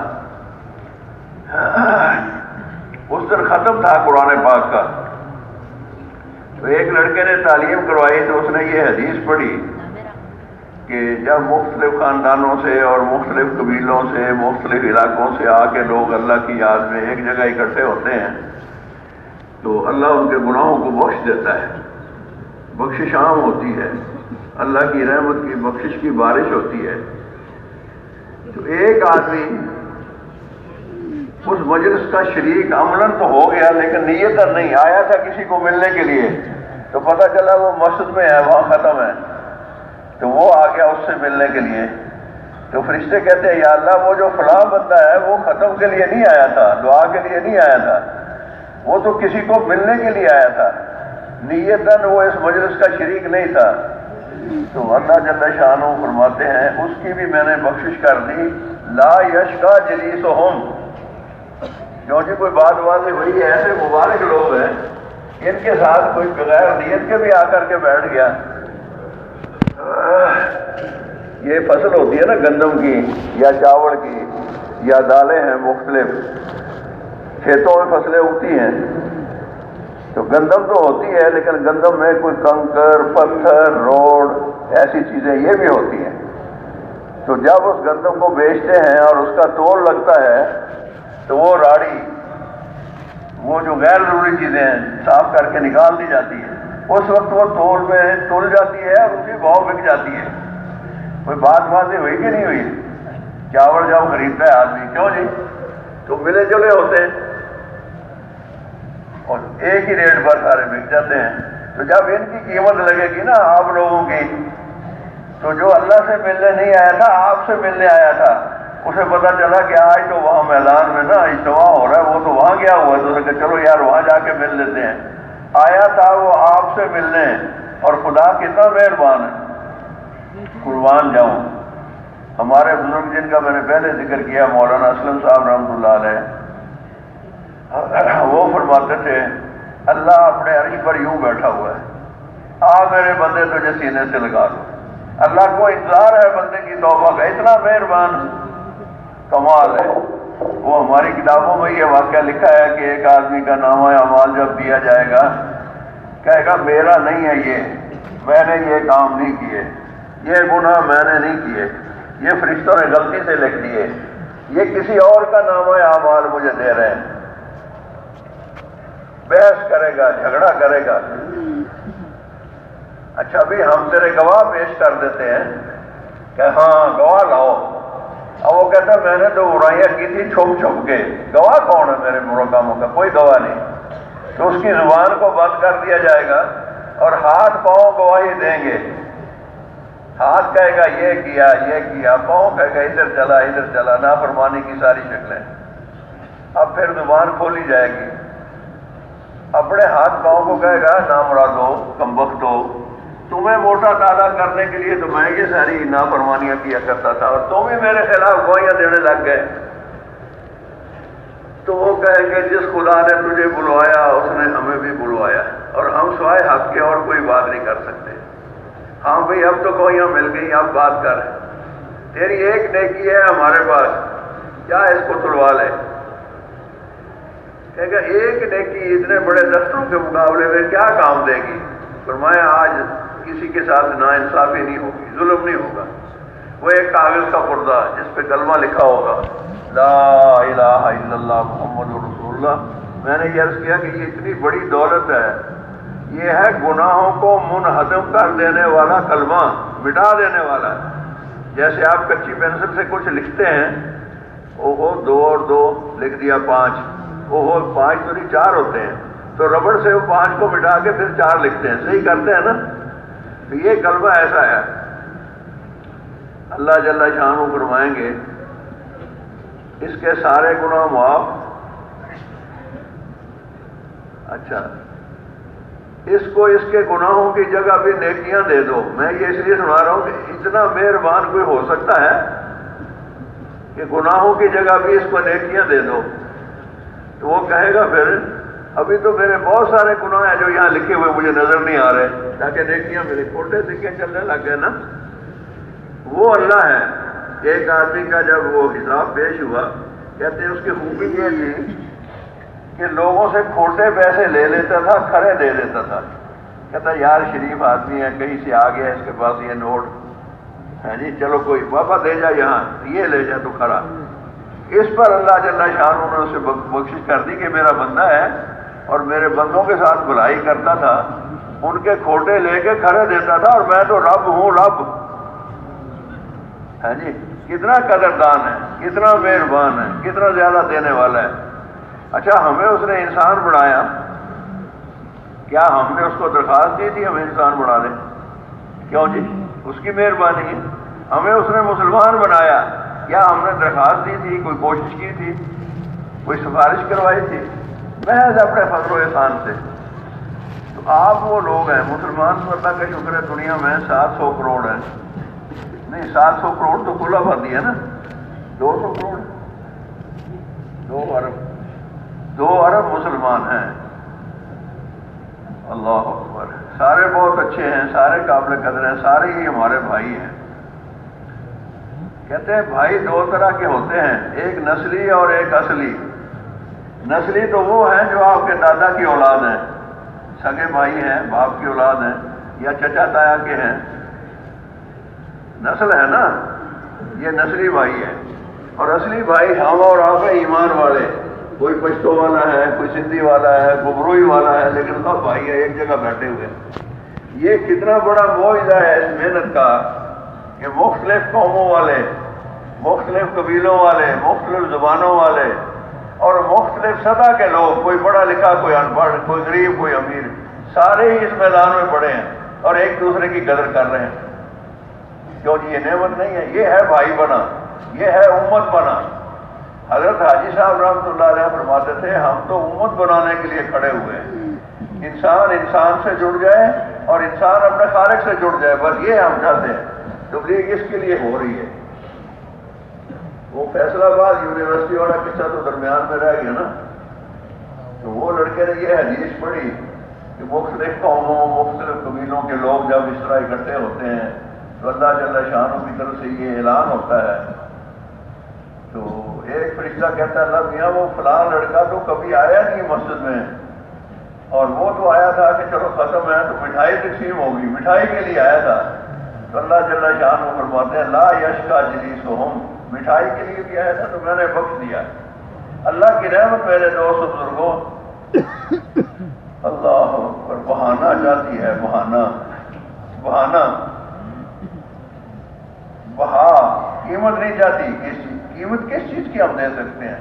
اس دن ختم تھا قرآن پاک کا، تو ایک لڑکے نے تعلیم کروائی، تو اس نے یہ حدیث پڑھی کہ جب مختلف خاندانوں سے اور مختلف قبیلوں سے، مختلف علاقوں سے آ کے لوگ اللہ کی یاد میں ایک جگہ اکٹھے ہوتے ہیں تو اللہ ان کے گناہوں کو بخش دیتا ہے، بخشش عام ہوتی ہے، اللہ کی رحمت کی بخشش کی بارش ہوتی ہے۔ تو ایک آدمی اس مجلس کا شریک عملاً تو ہو گیا، لیکن نیتاً نہیں آیا تھا کسی کو ملنے کے لیے، تو پتہ چلا وہ مسجد میں ہے، وہاں ختم ہے، تو وہ آ گیا اس سے ملنے کے لیے۔ تو فرشتے کہتے ہیں یا اللہ، وہ جو فلاں بندہ ہے وہ ختم کے لیے نہیں آیا تھا، دعا کے لیے نہیں آیا تھا، وہ تو کسی کو ملنے کے لیے آیا تھا، نیتاً وہ اس مجلس کا شریک نہیں تھا۔ تو اللہ جل شانہ فرماتے ہیں اس کی بھی میں نے بخشش کر دی، لا یشقا جلیسہم، کیونکہ کوئی بات واضح ہوئی ہے، ایسے مبارک لوگ ہیں ان کے ساتھ کوئی بغیر نیت کے بھی آ کر کے بیٹھ گیا۔ یہ فصل ہوتی ہے نا گندم کی یا چاول کی یا دالیں ہیں مختلف، کھیتوں میں فصلیں اگتی ہیں، تو گندم تو ہوتی ہے، لیکن گندم میں کوئی کنکر، پتھر، روڑ، ایسی چیزیں یہ بھی ہوتی ہیں۔ تو جب اس گندم کو بیچتے ہیں اور اس کا تول لگتا ہے تو وہ راڑی، وہ جو غیر ضروری چیزیں ہیں صاف کر کے نکال دی جاتی ہے، اس وقت وہ تول میں تل جاتی ہے اور اسی بھاؤ بک جاتی ہے۔ کوئی بات واضح ہوئی کہ نہیں ہوئی؟ چاول جب خریدتا ہے آدمی، کیوں جی، تو ملے جلے ہوتے ہیں اور ایک ہی ریٹ پر سارے بک جاتے ہیں۔ تو جب ان کی قیمت لگے گی نا آپ لوگوں کی، تو جو اللہ سے ملنے نہیں آیا تھا، آپ سے ملنے آیا تھا، اسے پتا چلا کہ آج تو وہاں میدان میں نا اجتماع ہو رہا ہے، وہ تو وہاں گیا ہوا ہے، تو اسے کہ چلو یار وہاں جا کے مل لیتے ہیں۔ آیا تھا وہ آپ سے ملنے، اور خدا کتنا مہربان ہے، قربان جاؤں۔ ہمارے بزرگ جن کا میں نے پہلے ذکر کیا، مولانا اسلم صاحب رحمۃ اللہ علیہ، وہ فرماتے تھے اللہ اپنے عرش پر یوں بیٹھا ہوا ہے، میرے بندے تجھے سینے سے لگا لو۔ اللہ کو انتظار ہے بندے کی توبہ کا، اتنا مہربان، کمال ہے۔ وہ ہماری کتابوں میں یہ واقعہ لکھا ہے کہ ایک آدمی کا نامہ اعمال جب دیا جائے گا، کہے گا میرا نہیں ہے یہ، میں نے یہ کام نہیں کیے، یہ گناہ میں نے نہیں کیے، یہ فرشتوں نے غلطی سے لکھ دیے، یہ کسی اور کا نامہ اعمال مجھے دے رہے ہیں۔ بحث کرے گا، جھگڑا کرے گا۔ اچھا بھی ہم تیرے گواہ پیش کر دیتے ہیں کہ ہاں گواہ لاؤ، اب وہ کہتا ہے میں نے تو برائیاں کی تھی چھپ چھپ کے، گواہ کون ہے میرے برے کاموں کا؟ کوئی گواہ نہیں۔ تو اس کی زبان کو بند کر دیا جائے گا اور ہاتھ پاؤں گواہی دیں گے۔ ہاتھ کہے گا یہ کیا یہ کیا، پاؤں کہے گا ادھر چلا، نافرمانی کی ساری شکلیں۔ اب پھر زبان کھولی جائے گی، اپنے ہاتھ پاؤں کو کہے گا نامرادو، کمبختو، تمہیں موٹا تازہ کرنے کے لیے تو میں یہ ساری نافرمانیاں کیا کرتا تھا اور تم ہی میرے خلاف گواہیاں دینے لگ گئے۔ تو وہ کہیں گے جس خدا نے تجھے بلوایا اس نے ہمیں بھی بلوایا، اور ہم سوائے حق کے اور کوئی بات نہیں کر سکتے۔ ہاں بھئی اب تو گواہیاں مل گئی، اب بات کر، تیری ایک نیکی ہے ہمارے پاس، کیا اس کو تلوا لے؟ کہے گا ایک نیکی اتنے بڑے دفتروں کے مقابلے میں کیا کام دے گی؟ فرمایا آج کسی کے ساتھ ناانصافی نہیں ہوگی، ظلم نہیں ہوگا۔ وہ ایک کاغذ کا پردہ جس پہ کلمہ لکھا ہوگا لا الہ الا اللہ محمد رسول اللہ۔ میں نے یہ عرض کیا کہ یہ اتنی بڑی دولت ہے، یہ ہے گناہوں کو منہدم کر دینے والا کلمہ، مٹا دینے والا ہے۔ جیسے آپ کچی پینسل سے کچھ لکھتے ہیں، اوہو 2 اور 2 لکھ دیا 5، اوہو 5 تو نہیں 4 ہوتے ہیں، تو ربڑ سے وہ 5 کو مٹا کے پھر 4 لکھتے ہیں، صحیح کرتے ہیں نا؟ تو یہ کلمہ ایسا ہے۔ اللہ جل شانہ فرمائیں گے اس کے سارے گناہ معاف۔ اچھا اس کو اس کے گناہوں کی جگہ بھی نیکیاں دے دو۔ میں یہ اس لیے سنا رہا ہوں کہ اتنا مہربان کوئی ہو سکتا ہے کہ گناہوں کی جگہ بھی اس کو نیکیاں دے دو؟ تو وہ کہے گا پھر ابھی تو میرے بہت سارے گناہ ہیں جو یہاں لکھے ہوئے مجھے نظر نہیں آ رہے، تاکہ نیکیاں میرے کھوٹے سکے چلنے لگ گئے نا۔ وہ اللہ ہے۔ ایک آدمی کا جب وہ حساب پیش ہوا، کہتے ہیں اس کی خوبی یہ تھی کہ لوگوں سے کھوٹے پیسے لے لیتا تھا، کھرے دے دیتا تھا۔ کہتا یار شریف آدمی ہے، کہیں سے آ گیا، اس کے پاس یہ نوٹ ہے جی، چلو کوئی بابا دے جا یہاں، یہ لے جا تو کھڑا۔ اس پر اللہ جل شانہ نے اسے بخشش کر دی کہ میرا بندہ ہے اور میرے بندوں کے ساتھ بھلائی کرتا تھا، ان کے کھوٹے لے کے کھڑے دیتا تھا، اور میں تو رب ہوں، رب ہے جی۔ کتنا قدردان ہے، کتنا مہربان ہے، کتنا زیادہ دینے والا ہے۔ اچھا ہمیں اس نے انسان بنایا، کیا ہم نے اس کو درخواست دی تھی ہمیں انسان بنا دے؟ کیوں جی؟ اس کی مہربانی ہے۔ ہمیں اس نے مسلمان بنایا، کیا ہم نے درخواست دی تھی، کوئی کوشش کی تھی، کوئی سفارش کروائی تھی؟ محض اپنے فضل و احسان سے۔ تو آپ وہ لوگ ہیں مسلمان، تو اللہ کا شکر ہے دنیا میں 700 کروڑ ہے، نہیں 700 کروڑ تو کل آبادی ہے نا، 200 کروڑ، 2 ارب مسلمان ہیں۔ اللہ اکبر۔ سارے بہت اچھے ہیں، سارے قابل قدر ہیں، سارے ہی ہمارے بھائی ہیں۔ کہتے ہیں بھائی 2 طرح کے ہوتے ہیں، ایک نسلی اور ایک اصلی۔ نسلی تو وہ ہیں جو آپ کے دادا کی اولاد ہیں، سگے بھائی ہیں، باپ کی اولاد ہیں، یا چچا تایا کے ہیں، نسل ہے نا، یہ نسلی بھائی ہے۔ اور اصلی بھائی ہم اور آپ ہیں، ایمان والے، کوئی پشتو والا ہے، کوئی سندھی والا ہے، گبروئی والا ہے، لیکن سب بھائی ہیں، ایک جگہ بیٹھے ہوئے۔ یہ کتنا بڑا معجزہ ہے اس محنت کا کہ مختلف قوموں والے، مختلف قبیلوں والے، مختلف زبانوں والے اور مختلف سطح کے لوگ، کوئی پڑھا لکھا، کوئی ان پڑھ، کوئی غریب، کوئی امیر، سارے ہی اس میدان میں پڑے ہیں اور ایک دوسرے کی قدر کر رہے ہیں۔ کیوں جی یہ نعمت نہیں ہے، یہ ہے بھائی بنا، یہ ہے امت بنا۔ حضرت حاجی صاحب رحمۃ اللہ علیہ فرماتے تھے ہم تو امت بنانے کے لیے کھڑے ہوئے ہیں، انسان انسان سے جڑ جائے اور انسان اپنے خالق سے جڑ جائے، بس یہ ہم چاہتے ہیں۔ تبلیغ اس کے لیے ہو رہی ہے۔ وہ فیصل آباد یونیورسٹی والا قصہ تو درمیان میں رہ گیا نا، تو وہ لڑکے نے یہ حدیث پڑھی کہ مختلف قوموں مختلف قبیلوں کے لوگ جب اس طرح اکٹھے ہوتے ہیں تو اللہ جل شانہ کی طرف سے یہ اعلان ہوتا ہے، تو ایک فرشتہ کہتا ہے اللہ میاں وہ فلاں لڑکا تو کبھی آیا نہیں مسجد میں، اور وہ تو آیا تھا کہ چلو ختم ہے تو مٹھائی تقسیم ہوگی، مٹھائی کے لیے آیا تھا۔ تو اللہ جل شانہ فرماتے ہیں لا یشقی جلیسہم، مٹھائی کے لیے بھی آیا تھا تو میں نے بخش دیا۔ اللہ کی رحمت میرے دوست بزرگوں، اللہ پر بہانہ چاہتی ہے، بہانہ بہا قیمت نہیں چاہتی۔ قیمت کس چیز کی ہم دے سکتے ہیں؟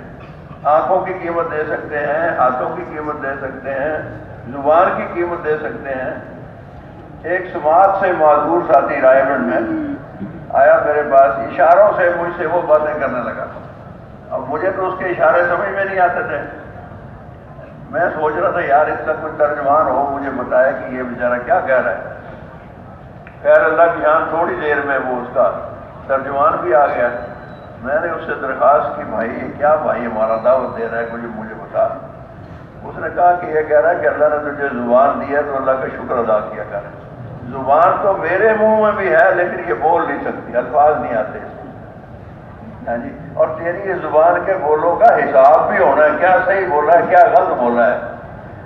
آنکھوں کی قیمت دے سکتے ہیں، ہاتھوں کی قیمت دے سکتے ہیں، زبان کی قیمت دے سکتے ہیں۔ ایک سماعت سے معذور ساتھی رائے گڑھ میں آیا میرے پاس، اشاروں سے مجھ سے وہ باتیں کرنے لگا۔ اب مجھے تو اس کے اشارے سمجھ میں نہیں آتے تھے، میں سوچ رہا تھا یار اس کا کوئی ترجمان ہو مجھے بتایا کہ یہ بیچارہ کیا کہہ رہا ہے۔ خیر اللہ کی جان تھوڑی دیر میں وہ اس کا ترجمان بھی آ گیا۔ میں نے اس سے درخواست کی بھائی یہ کیا بھائی ہمارا دعوت دے رہا ہے کچھ مجھے بتا۔ اس نے کہا کہ یہ کہہ رہا ہے کہ اللہ نے تجھے زبان دی ہے تو اللہ کا شکر ادا کیا کر۔ زبان تو میرے منہ میں بھی ہے لیکن یہ بول نہیں سکتی، الفاظ نہیں آتے اس میں، ہاں جی، اور تیری یہ زبان کے بولوں کا حساب بھی ہونا ہے، کیا صحیح بولا ہے کیا غلط بولا ہے۔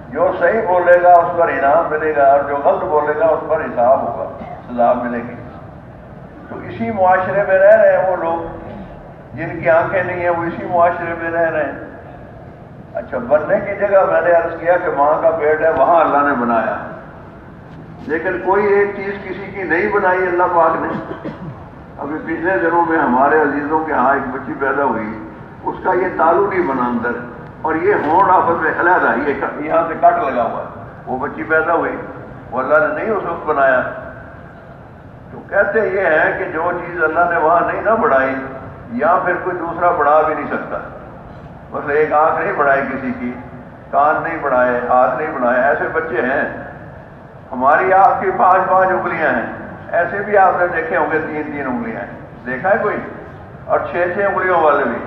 جو صحیح بولے گا اس پر انعام ملے گا اور جو غلط بولے گا اس پر حساب ہوگا، سزا ملے گی۔ تو اسی معاشرے میں رہ رہے ہیں وہ لوگ جن کی آنکھیں نہیں ہیں، وہ اسی معاشرے میں رہ رہے ہیں۔ اچھا بننے کی جگہ میں نے عرض کیا کہ ماں کا پیٹ ہے وہاں اللہ نے بنایا، لیکن کوئی ایک چیز کسی کی نہیں بنائی اللہ پاک نے۔ ابھی پچھلے دنوں میں ہمارے عزیزوں کے ہاں ایک بچی پیدا ہوئی، اس کا یہ تالو نہیں بنا اندر اور یہ ہونٹ آپس میں علیحدہ، یہ یہاں سے کٹ لگا ہوا ہے۔ وہ بچی پیدا ہوئی، وہ اللہ نے نہیں اس وقت بنایا۔ تو کہتے یہ ہے کہ جو چیز اللہ نے وہاں نہیں نہ بڑھائی یا پھر کوئی دوسرا بڑھا بھی نہیں سکتا۔ مثلا ایک آنکھ نہیں بڑھائی کسی کی، کان نہیں بڑھائے، ہاتھ نہیں بڑھائے، ایسے بچے ہیں۔ ہماری آپ کی 5 انگلیاں ہیں، ایسے بھی آپ نے دیکھے ہوں گے 3 انگلیاں ہیں، دیکھا ہے کوئی؟ اور 6 انگلیوں والے بھی۔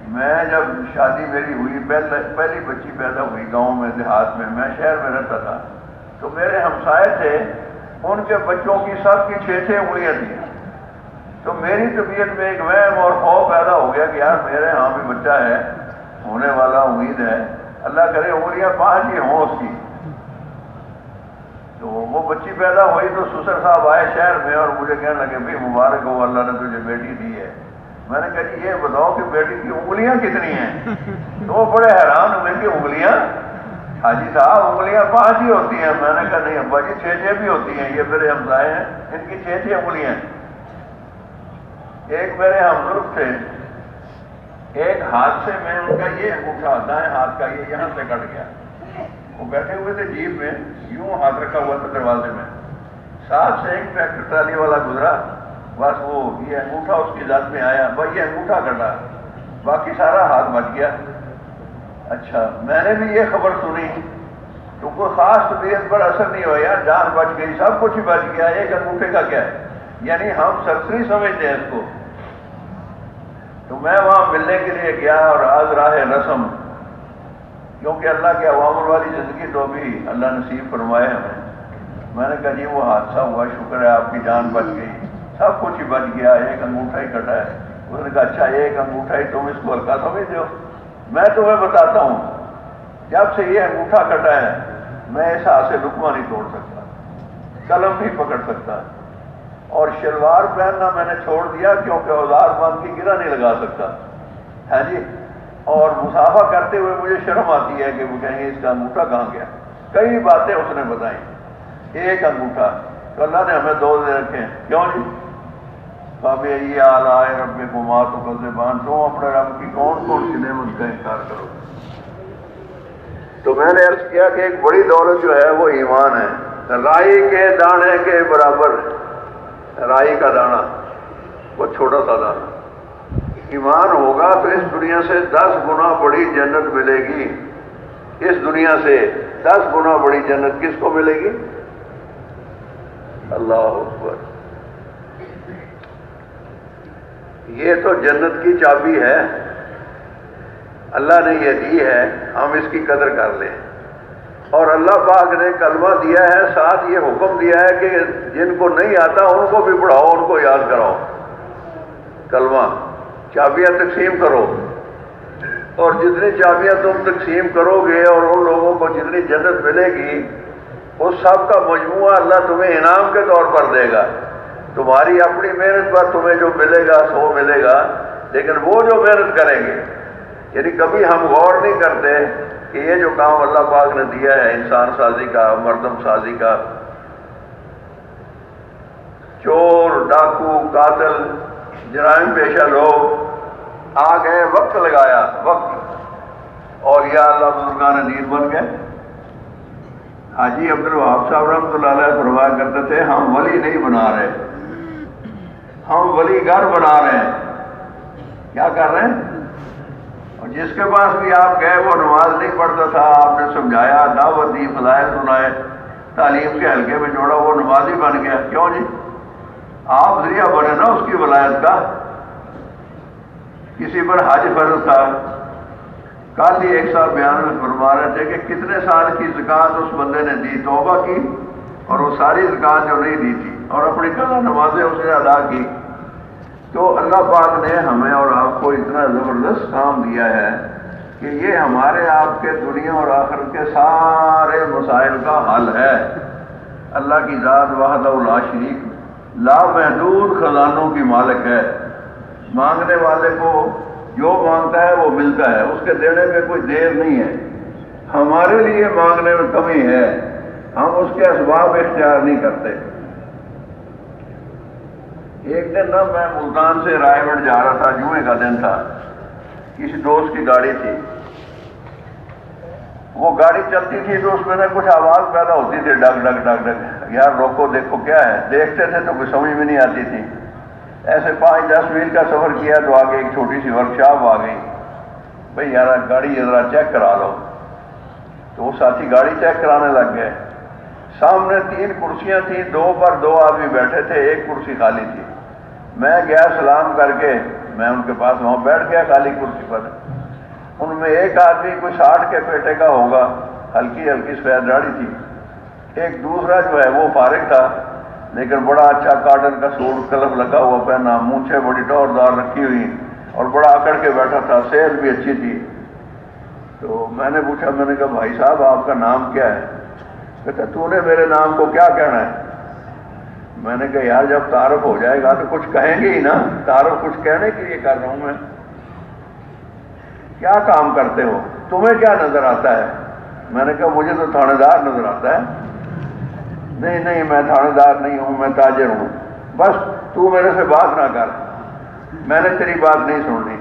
میں جب شادی میری ہوئی پہلی بچی پیدا ہوئی گاؤں میں دیہات میں، میں شہر میں رہتا تھا، تو میرے ہمسائے تھے ان کے بچوں کی سب کی 6 انگلیاں تھیں۔ تو میری طبیعت میں ایک وہم اور خوف پیدا ہو گیا کہ یار میرے ہاں بھی بچہ ہے ہونے والا، امید ہے اللہ کرے انگلیاں 5 ہی ہوں اس کی۔ تو وہ بچی پیدا ہوئی تو سسر صاحب آئے شہر میں اور مجھے کہنے لگے بھائی مبارک ہو اللہ نے تجھے بیٹی دی ہے۔ میں نے کہا جی یہ بتاؤ کہ بیٹی کی انگلیاں کتنی ہیں؟ تو وہ بڑے حیران ہوئے کہ انگلیاں حاجی صاحب انگلیاں 5 ہی ہوتی ہیں۔ میں نے کہا نہیں ابا جی 6 بھی ہوتی ہیں، یہ میرے ہمسائے ہیں ان کی 6 انگلیاں ہیں۔ ایک میرے ہمدرد تھے، ایک ہاتھ سے میں ان کا یہ انگوٹھا دائیں ہاتھ کا یہ یہاں سے کٹ گیا۔ وہ بیٹھے ہوئے تھے جیپ میں، یوں ہاتھ رکھا ہوا تھا دروازے میں، ساتھ سے ایک ٹریکٹر ٹرالی والا گزرا، بس وہ یہ انگوٹھا اس کی ذات میں آیا، بس یہ انگوٹھا کٹا، باقی سارا ہاتھ بچ گیا۔ اچھا میں نے بھی یہ خبر سنی تو کوئی خاص طبیعت پر اثر نہیں ہوا، یار جان بچ گئی، سب کچھ ہی بچ گیا، ایک انگوٹھے کا کیا ہے؟ یعنی ہم سرسری سمجھتے ہیں اس کو۔ تو میں وہاں ملنے کے لیے گیا اور آج راہ رسم، کیونکہ اللہ کے عوامر والی زندگی تو بھی اللہ نصیب فرمائے ہمیں۔ میں نے کہا جی وہ حادثہ ہوا، شکر ہے آپ کی جان بچ گئی، سب کچھ ہی بچ گیا، ایک انگوٹھا ہی کٹا ہے۔ اس نے کہا اچھا ایک انگوٹھا ہی تم اس کو ہلکا سمجھتے ہو؟ میں تمہیں بتاتا ہوں جب سے یہ انگوٹھا کٹا ہے میں اس ہاتھ سے لقمہ نہیں توڑ سکتا، قلم نہیں پکڑ سکتا، اور شلوار پہننا میں نے چھوڑ دیا کیونکہ اوزار بند کی گرہ نہیں لگا سکتا، ہے جی، اور مسافہ کرتے ہوئے مجھے شرم آتی ہے کہ وہ کہیں گے اس کا انگوٹھا کہاں گیا۔ کئی باتیں اس نے بتائیں، ایک انگوٹھا تو اللہ نے ہمیں 2 دے رکھے ہیں، کیوں جی؟ بابے یہ آلائے رب کو مات و قذبان، تم اپنے رب کی کون کون سی نعمت کا انکار کرو؟ تو میں نے عرض کیا کہ ایک بڑی دولت جو ہے وہ ایمان ہے، رائی کے دانے کے برابر رائی کا دانہ، وہ چھوٹا سا دانہ۔ ایمان ہوگا تو اس دنیا سے 10 گنا بڑی جنت ملے گی۔ اس دنیا سے 10 گنا بڑی جنت کس کو ملے گی؟ اللہ اکبر۔ یہ تو جنت کی چابی ہے، اللہ نے یہ دی ہے، ہم اس کی قدر کر لیں۔ اور اللہ پاک نے کلمہ دیا ہے، ساتھ یہ حکم دیا ہے کہ جن کو نہیں آتا ان کو بھی پڑھاؤ، ان کو یاد کراؤ۔ کلمہ، چابیاں تقسیم کرو، اور جتنی چابیاں تم تقسیم کرو گے اور ان لوگوں کو جتنی جنت ملے گی، اس سب کا مجموعہ اللہ تمہیں انعام کے طور پر دے گا۔ تمہاری اپنی محنت پر تمہیں جو ملے گا سو ملے گا، لیکن وہ جو محنت کریں گے، یعنی کبھی ہم غور نہیں کرتے کہ یہ جو کام اللہ پاک نے دیا ہے انسان سازی کا، مردم سازی کا، چور، ڈاکو، قاتل، جرائم پیشہ لوگ آ گئے، وقت لگایا، وقت، اور یا اللہ بزرگان دین بن گئے۔ حاجی عبد الوہاب صاحب رحمۃ اللہ علیہ فرمایا کرتے تھے، ہم ولی نہیں بنا رہے، ہم ولی گھر بنا رہے ہیں۔ کیا کر رہے ہیں؟ اور جس کے پاس بھی آپ گئے وہ نماز نہیں پڑھتا تھا، آپ نے سمجھایا، دعوت دی، فضائل سنائے، تعلیم کے حلقے میں جوڑا، وہ نمازی بن گیا۔ کیوں جی؟ آپ ذریعہ بنے نا اس کی ولایت کا۔ کسی پر حج فرض تھا، کل ہی ایک صاحب بیان میں فرما رہے تھے کہ کتنے سال کی زکوٰۃ اس بندے نے دی، توبہ کی، اور وہ ساری زکوٰۃ جو نہیں دی تھی اور اپنی قضا نمازیں اس نے ادا کی۔ تو اللہ پاک نے ہمیں اور آپ کو اتنا زبردست کام دیا ہے کہ یہ ہمارے آپ کے دنیا اور آخرت کے سارے مسائل کا حل ہے۔ اللہ کی ذات وحدہ لا شریک، لامحدود خزانوں کی مالک ہے۔ مانگنے والے کو جو مانگتا ہے وہ ملتا ہے، اس کے دینے میں کوئی دیر نہیں ہے۔ ہمارے لیے مانگنے میں کمی ہے، ہم اس کے اسباب اختیار نہیں کرتے۔ ایک دن نا میں ملتان سے رائے گڑھ جا رہا تھا، جمعے کا دن تھا، کسی دوست کی گاڑی تھی، وہ گاڑی چلتی تھی تو اس میں نا کچھ آواز پیدا ہوتی تھی، ڈگ ڈگ ڈگ ڈگ، یار روکو دیکھو کیا ہے، دیکھتے تھے تو کوئی سمجھ میں نہیں آتی تھی۔ ایسے 5-10 میل کا سفر کیا تو آگے ایک چھوٹی سی ورکشاپ آ گئی، بھئی یار گاڑی ذرا چیک کرا لو۔ تو وہ ساتھی گاڑی چیک کرانے لگ گئے۔ سامنے 3 کرسیاں تھیں، 2 پر 2 آدمی بیٹھے تھے، ایک کرسی خالی تھی۔ میں گیا سلام کر کے، میں ان کے پاس وہاں بیٹھ گیا خالی کرسی پر۔ ان میں ایک آدمی کوئی 60 کے پیٹے کا ہوگا، ہلکی ہلکی سفید داڑھی تھی۔ ایک دوسرا جو ہے وہ فارغ تھا، لیکن بڑا اچھا کاٹن کا سوٹ کلف لگا ہوا پہنا، مونچھیں بڑی ٹوردار رکھی ہوئی، اور بڑا اکڑ کے بیٹھا تھا، صحت بھی اچھی تھی۔ تو میں نے پوچھا، میں نے کہا بھائی صاحب آپ کا نام کیا ہے؟ کہتا تو نے میرے نام کو کیا کہنا ہے؟ میں نے کہا یار جب تعارف ہو جائے گا تو کچھ کہیں گے ہی نا، تعارف کچھ کہنے کے لیے کر رہا ہوں میں۔ کیا کام کرتے ہو؟ تمہیں کیا نظر آتا ہے؟ میں نے کہا مجھے تو تھانے دار نظر آتا ہے۔ نہیں نہیں میں تھانے دار نہیں ہوں، میں تاجر ہوں۔ بس تو میرے سے بات نہ کر، میں نے تیری بات نہیں سننی۔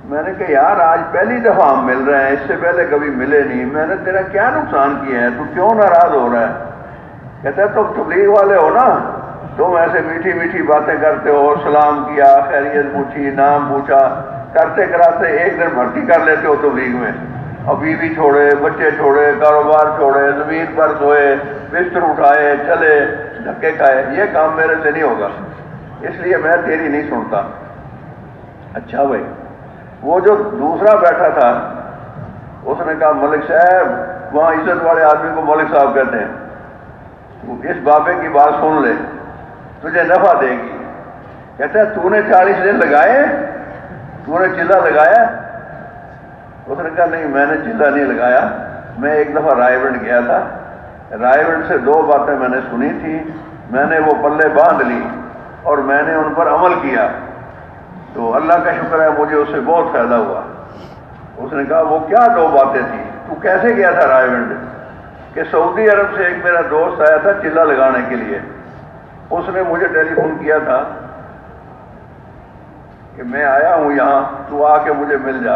میں نے کہا یار آج پہلی دفعہ ہم مل رہے ہیں، اس سے پہلے کبھی ملے نہیں، میں نے تیرا کیا نقصان کیا ہے، تو کیوں ناراض ہو رہا ہے؟ کہتا ہے تم تبلیغ والے ہو نا، تم ایسے میٹھی میٹھی باتیں کرتے ہو، اور سلام کیا، خیریت پوچھی، نام پوچھا، کرتے کراتے ایک دن بھرتی کر لیتے ہو تبلیغ میں، اور بیوی چھوڑے، بچے چھوڑے، کاروبار چھوڑے، زمین پر سوئے، بستر اٹھائے، چلے، دھکے کھائے۔ یہ کام میرے سے نہیں ہوگا، اس لیے میں تیری نہیں سنتا۔ اچھا بھائی، وہ جو دوسرا بیٹھا تھا اس نے کہا ملک صاحب، وہاں عزت والے آدمی کو ملک صاحب کہتے ہیں، اس بابے کی بات سن لے، تجھے نفع دے گی۔ کہتا ہے تو نے 40 دن لگائے، تو نے چلہ لگایا؟ اس نے کہا نہیں میں نے چلہ نہیں لگایا، میں ایک دفعہ رائے گڑھ گیا تھا، رائے گڑھ سے 2 باتیں میں نے سنی تھی، میں نے وہ پلے باندھ لی اور میں نے ان پر عمل کیا، تو اللہ کا شکر ہے مجھے اس سے بہت فائدہ ہوا۔ اس نے کہا وہ کیا 2 باتیں تھیں؟ تو کیسے گیا تھا رائے گڑھ؟ کہ سعودی عرب سے ایک میرا دوست آیا تھا چلہ لگانے کے لیے، اس نے مجھے ٹیلی فون کیا تھا کہ میں آیا ہوں یہاں، تو آ کے مجھے مل جا۔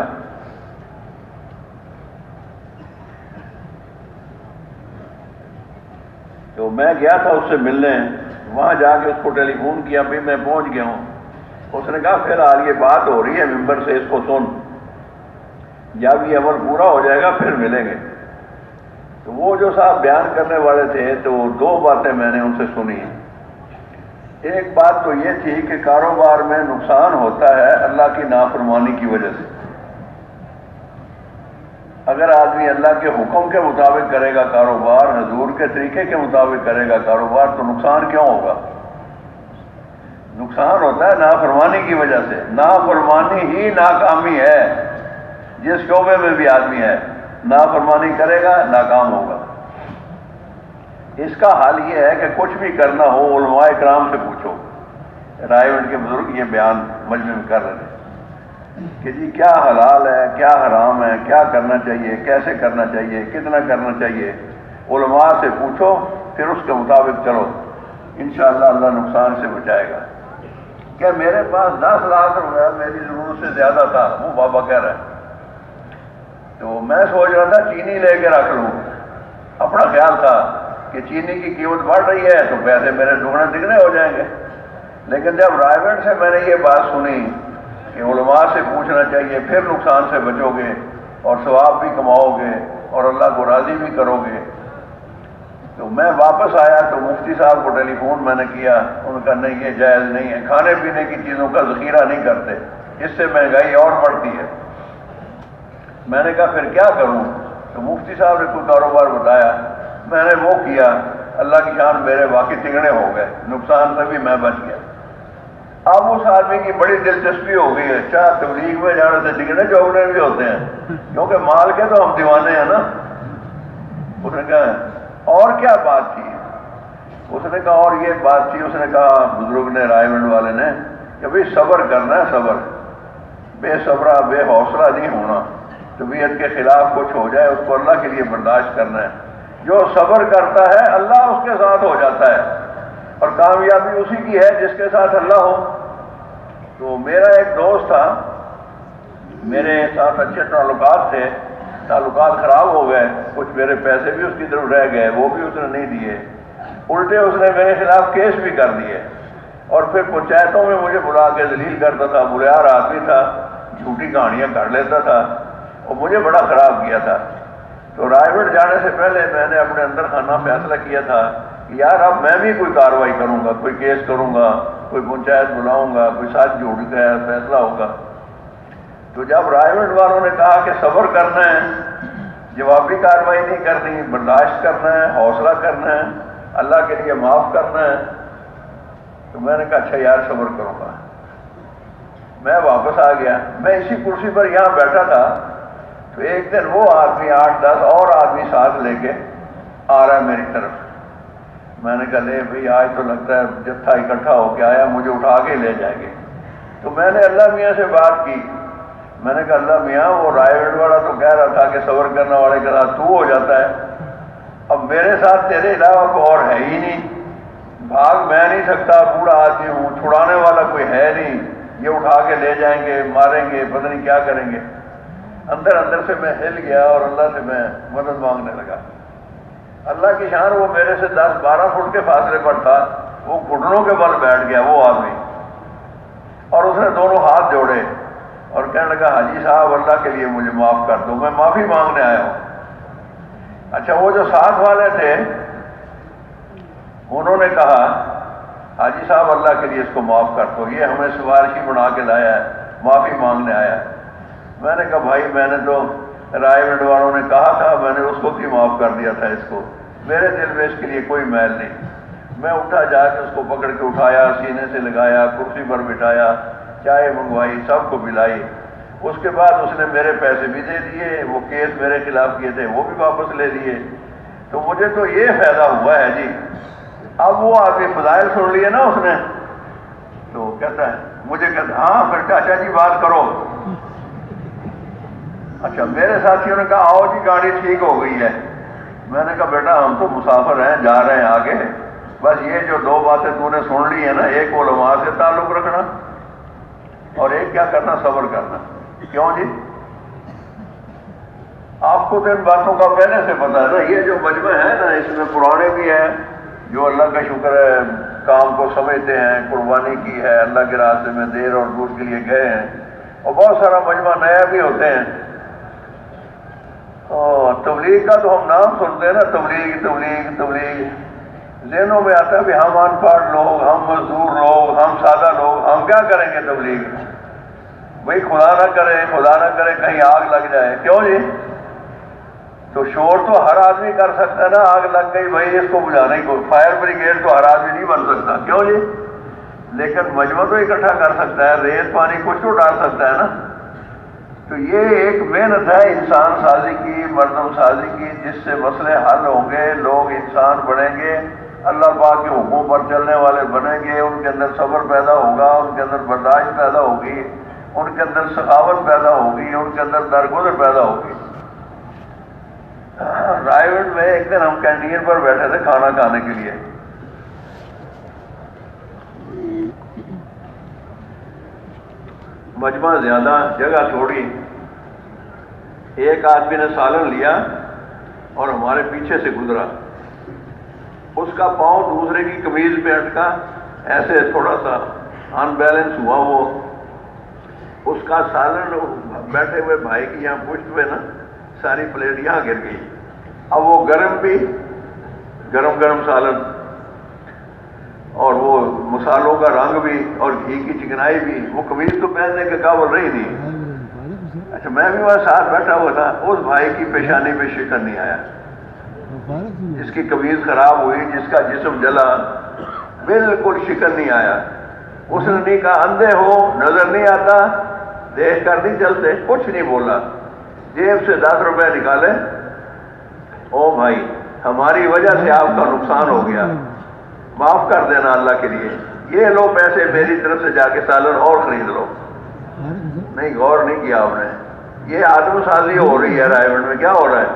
تو میں گیا تھا اس سے ملنے، وہاں جا کے اس کو ٹیلی فون کیا، بھی میں پہنچ گیا ہوں۔ اس نے کہا فی الحال یہ بات ہو رہی ہے ممبر سے، اس کو سن، جب یہ عمل پورا ہو جائے گا پھر ملیں گے۔ تو وہ جو صاحب بیان کرنے والے تھے تو دو باتیں میں نے ان سے سنی۔ ایک بات تو یہ تھی کہ کاروبار میں نقصان ہوتا ہے اللہ کی نافرمانی کی وجہ سے۔ اگر آدمی اللہ کے حکم کے مطابق کرے گا کاروبار، حضور کے طریقے کے مطابق کرے گا کاروبار، تو نقصان کیوں ہوگا؟ نقصان ہوتا ہے نافرمانی کی وجہ سے۔ نافرمانی ہی ناکامی ہے، جس شعبے میں بھی آدمی ہے نافرمانی کرے گا ناکام ہوگا۔ اس کا حل یہ ہے کہ کچھ بھی کرنا ہو علماء کرام سے پوچھو۔ رائے گنج کے بزرگ یہ بیان مجمع میں کر رہے تھے کہ جی کیا حلال ہے، کیا حرام ہے، کیا کرنا چاہیے، کیسے کرنا چاہیے، کتنا کرنا چاہیے، علماء سے پوچھو، پھر اس کے مطابق چلو، انشاءاللہ اللہ نقصان سے بچائے گا۔ کہ میرے پاس 10 لاکھ روپیہ میری ضرورت سے زیادہ تھا، وہ بابا کہہ رہا ہے، تو میں سوچ رہا تھا چینی لے کے رکھ لوں۔ اپنا خیال تھا کہ چینی کی قیمت بڑھ رہی ہے تو پیسے میرے دگنے تگنے ہو جائیں گے۔ لیکن جب رائے گنج سے میں نے یہ بات سنی کہ علماء سے پوچھنا چاہیے، پھر نقصان سے بچو گے اور ثواب بھی کماؤ گے اور اللہ کو راضی بھی کرو گے، تو میں واپس آیا تو مفتی صاحب کو ٹیلی فون میں نے کیا۔ ان کا نہیں، یہ جائز نہیں ہے، کھانے پینے کی چیزوں کا ذخیرہ نہیں کرتے، اس سے مہنگائی اور بڑھتی ہے۔ میں نے کہا پھر کیا کروں؟ تو مفتی صاحب نے کوئی کاروبار بتایا، میں نے وہ کیا، اللہ کی شان میرے واقعی تگڑے ہو گئے، نقصان سے بھی میں بچ گیا۔ اب اس آدمی کی بڑی دلچسپی ہو گئی ہے، چاہے تبلیغ میں جانے سے تگڑے چوگڑے بھی ہوتے ہیں، کیونکہ مال کے تو ہم دیوانے ہیں نا۔ اس نے کہا اور کیا بات تھی؟ اس نے کہا اور یہ بات تھی، اس نے کہا بزرگ نے، رائے گنج والے نے، کہ بھئی صبر کرنا ہے، صبر، بے صبرہ بے حوصلہ نہیں ہونا، طبیعت کے خلاف کچھ ہو جائے اس کو اللہ کے لیے برداشت کرنا ہے۔ جو صبر کرتا ہے اللہ اس کے ساتھ ہو جاتا ہے، اور کامیابی اسی کی ہے جس کے ساتھ اللہ ہو۔ تو میرا ایک دوست تھا، میرے ساتھ اچھے تعلقات تھے، تعلقات خراب ہو گئے، کچھ میرے پیسے بھی اس کی طرف رہ گئے، وہ بھی اس نے نہیں دیے، الٹے اس نے میرے خلاف کیس بھی کر دیے، اور پھر پنچایتوں میں مجھے بلا کے ذلیل کرتا تھا، بلیار آدمی تھا، جھوٹی کہانیاں کر لیتا تھا، اور مجھے بڑا خراب کیا تھا۔ تو رائے گنج جانے سے پہلے میں نے اپنے اندر خانہ فیصلہ کیا تھا کہ یار اب میں بھی کوئی کارروائی کروں گا، کوئی کیس کروں گا، کوئی پنچایت بلاؤں گا، کوئی ساتھ جھوٹ کا فیصلہ ہوگا۔ تو جب رائے گنج والوں نے کہا کہ صبر کرنا ہے، جوابی کارروائی نہیں کرنی، برداشت کرنا ہے، حوصلہ کرنا ہے، اللہ کے لیے معاف کرنا ہے، تو میں نے کہا اچھا یار صبر کروں گا۔ میں واپس آ گیا، میں اسی کرسی پر یہاں بیٹھا تھا، تو ایک دن وہ آدمی 8-10 اور آدمی ساتھ لے کے آ رہا ہے میری طرف۔ میں نے کہا لے بھئی آج تو لگتا ہے جتھا اکٹھا ہو کے آیا، مجھے اٹھا کے لے جائیں گے۔ تو میں نے اللہ میاں سے بات کی، میں نے کہا اللہ میاں وہ رائے گنج والا تو کہہ رہا تھا کہ صبر کرنے والے کے ساتھ تو ہو جاتا ہے، اب میرے ساتھ تیرے علاوہ کوئی اور ہے ہی نہیں، بھاگ میں نہیں سکتا، بوڑھا آدمی ہوں، چھڑانے والا کوئی ہے نہیں، یہ اٹھا کے لے جائیں گے، ماریں گے، پتہ نہیں کیا کریں گے۔ اندر اندر سے میں ہل گیا اور اللہ سے میں مدد مانگنے لگا۔ اللہ کی شان وہ میرے سے 10-12 فٹ کے فاصلے پر تھا، وہ گھٹنوں کے بل بیٹھ گیا وہ آدمی، اور اس نے دونوں ہاتھ جوڑے اور کہنے لگا حاجی صاحب اللہ کے لیے مجھے معاف کر دو، میں معافی مانگنے آیا ہوں۔ اچھا وہ جو ساتھ والے تھے انہوں نے کہا حاجی صاحب اللہ کے لیے اس کو معاف کر دو، یہ ہمیں سفارشی بنا کے لایا ہے، معافی مانگنے آیا ہے۔ میں نے کہا بھائی میں نے تو رائے گنج والوں نے کہا تھا، میں نے اس کو بھی معاف کر دیا تھا، اس کو میرے دل میں اس کے لیے کوئی میل نہیں۔ میں اٹھا، جا کے اس کو پکڑ کے اٹھایا، سینے سے لگایا، کرسی پر بٹھایا، چائے منگوائی، سب کو پلائی۔ اس کے بعد اس نے میرے پیسے بھی دے دیے، وہ کیس میرے خلاف کیے تھے وہ بھی واپس لے لیے۔ تو مجھے تو یہ فائدہ ہوا ہے جی۔ اب وہ آدمی فضائل سن لیے نا اس نے، تو کہتا ہے مجھے کہتا ہاں پھر چاچا جی بات کرو۔ اچھا میرے ساتھیوں نے کہا آؤ جی گاڑی ٹھیک ہو گئی ہے۔ میں نے کہا بیٹا ہم تو مسافر ہیں، جا رہے ہیں آگے، بس یہ جو 2 باتیں تو نے سن لی ہیں نا، ایک علماء سے تعلق رکھنا اور ایک کیا کرنا، صبر کرنا۔ کیوں جی؟ آپ کو تو ان باتوں کا پہلے سے پتا ہے نا، یہ جو مجمع ہے نا اس میں پرانے بھی ہیں جو اللہ کا شکر ہے کام کو سمجھتے ہیں، قربانی کی ہے، اللہ کے راستے میں دیر اور دور کے لیے گئے ہیں، اور بہت سارا مجمع نیا بھی ہوتے ہیں۔ اور تبلیغ کا تو ہم نام سنتے ہیں نا، تبلیغ تبلیغ تبلیغ، ذہنوں میں آتا ہے کہ ہم ان پڑھ لوگ، ہم مزدور لوگ، ہم سادہ لوگ، ہم کیا کریں گے تبلیغ؟ بھائی خدا نہ کرے کہیں آگ لگ جائے، کیوں جی؟ تو شور تو ہر آدمی کر سکتا ہے نا، آگ لگ گئی بھائی اس کو بجھانے کو، فائر بریگیڈ تو ہر آدمی نہیں بن سکتا، کیوں جی؟ لیکن مجمع تو اکٹھا کر سکتا ہے، ریت پانی کچھ تو ڈال سکتا ہے نا۔ تو یہ ایک محنت ہے انسان سازی کی، مردم سازی کی، جس سے مسئلے حل ہوں گے، لوگ انسان بنیں گے، اللہ پاک کے حکموں پر چلنے والے بنیں گے، ان کے اندر صبر پیدا ہوگا، ان کے اندر برداشت پیدا ہوگی، ان کے اندر سخاوت پیدا ہوگی، ان کے اندر درگزر پیدا ہوگی۔ رائے گڑھ میں ایک دن ہم کینٹین پر بیٹھے تھے کھانا کھانے کے لیے، مجمع زیادہ، جگہ تھوڑی، ایک آدمی نے سالن لیا اور ہمارے پیچھے سے گزرا، اس کا پاؤں دوسرے کی قمیض پہ اٹکا، ایسے تھوڑا سا ان بیلنس ہوا، وہ اس کا سالن بیٹھے ہوئے بھائی کی یہاں پشت پہ نا ساری پلیٹ یہاں گر گئی۔ اب وہ گرم سالن، اور وہ مسالوں کا رنگ بھی اور گھی کی چکنائی بھی، وہ قمیض تو پہننے کے قابل رہی نہیں۔ اچھا میں بھی وہاں ساتھ بیٹھا ہوا تھا، اس بھائی کی پیشانی پہ شکن نہیں آیا، جس کی قمیض خراب ہوئی، جس کا جسم جلا، بالکل شکن نہیں آیا۔ اس نے نہیں کہا اندھے ہو نظر نہیں آتا، دیکھ کر نہیں چلتے، کچھ نہیں بولا، جیب سے 10 روپے نکالے، او بھائی ہماری وجہ سے آپ کا نقصان ہو گیا، معاف کر دینا اللہ کے لیے، یہ لو پیسے میری طرف سے، جا کے سالن اور خرید لو۔ نہیں، غور نہیں کیا آپ نے، یہ آدم سازی ہو رہی ہے رائے گڑھ میں، کیا ہو رہا ہے؟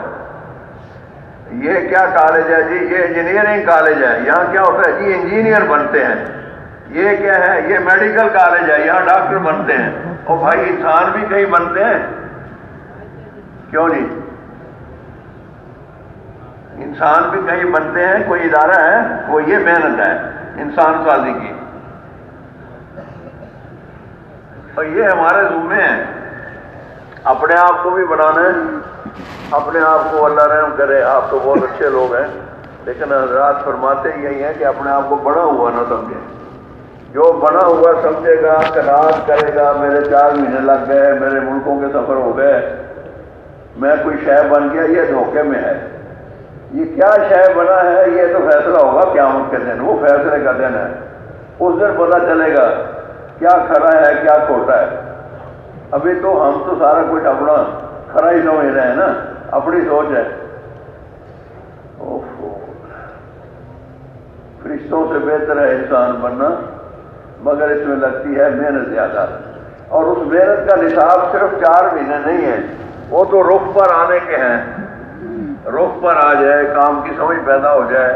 یہ کیا کالج ہے جی؟ یہ انجینئرنگ کالج ہے، یہاں کیا ہوتا ہے جی؟ انجینئر بنتے ہیں۔ یہ کیا ہے؟ یہ میڈیکل کالج ہے، یہاں ڈاکٹر بنتے ہیں۔ اور بھائی انسان بھی کہیں بنتے ہیں، کیوں نہیں؟ انسان بھی کہیں بنتے ہیں، کوئی ادارہ ہے، وہ یہ محنت ہے انسان سازی کی، اور یہ ہمارے ذمے ہیں۔ اپنے آپ کو بھی بنانا ہے، اپنے آپ کو اللہ رحم کرے، آپ تو بہت اچھے لوگ ہیں، لیکن حضرات فرماتے یہی ہیں کہ اپنے آپ کو بڑا ہوا نہ سمجھے، جو بنا ہوا سمجھے گا، کناعت کرے گا، میرے 4 مہینے لگ گئے، میرے ملکوں کے سفر ہو گئے، میں کوئی شے بن گیا، یہ دھوکے میں ہے۔ یہ کیا شے بنا ہے، یہ تو فیصلہ ہوگا قیامت کے دن، وہ فیصلے کا دن ہے، اس دن پتہ چلے گا کیا کھرا ہے کیا کھوٹا ہے۔ ابھی تو ہم تو سارا کچھ اپنا کھرا ہی سمجھ رہے ہیں نا، اپنی سوچ ہے۔ فرشتوں سے بہتر ہے انسان بننا، مگر اس میں لگتی ہے محنت زیادہ، اور اس محنت کا نصاب صرف 4 مہینے نہیں ہے، وہ تو رخ پر آنے کے ہیں، رخ پر آ جائے، کام کی سمجھ پیدا ہو جائے،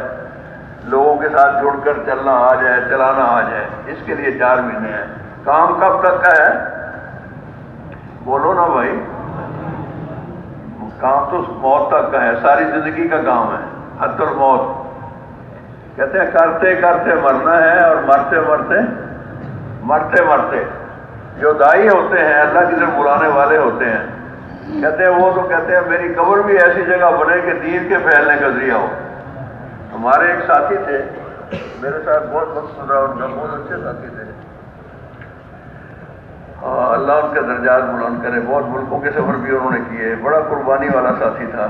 لوگوں کے ساتھ جڑ کر چلنا آ جائے، چلانا آ جائے، اس کے لیے 4 مہینے ہیں۔ کام کب تک کا ہے؟ بولو نا بھائی، کام تو موت تک کا ہے، ساری زندگی کا کام ہے، حتی الموت۔ کہتے ہیں کرتے کرتے مرنا ہے، اور مرتے مرتے جو دائی ہوتے ہیں، اللہ کی طرف بلانے والے ہوتے ہیں، کہتے ہیں وہ تو کہتے ہیں میری قبر بھی ایسی جگہ بنے کہ دین کے پھیلنے کا ذریعہ ہو۔ ہمارے ایک ساتھی تھے، میرے ساتھ بہت وقت گزرا، ان کا بہت اچھے ساتھی تھے، اللہ ان کے درجات بلند کرے، بہت ملکوں کے سفر بھی انہوں نے کیے، بڑا قربانی والا ساتھی تھا۔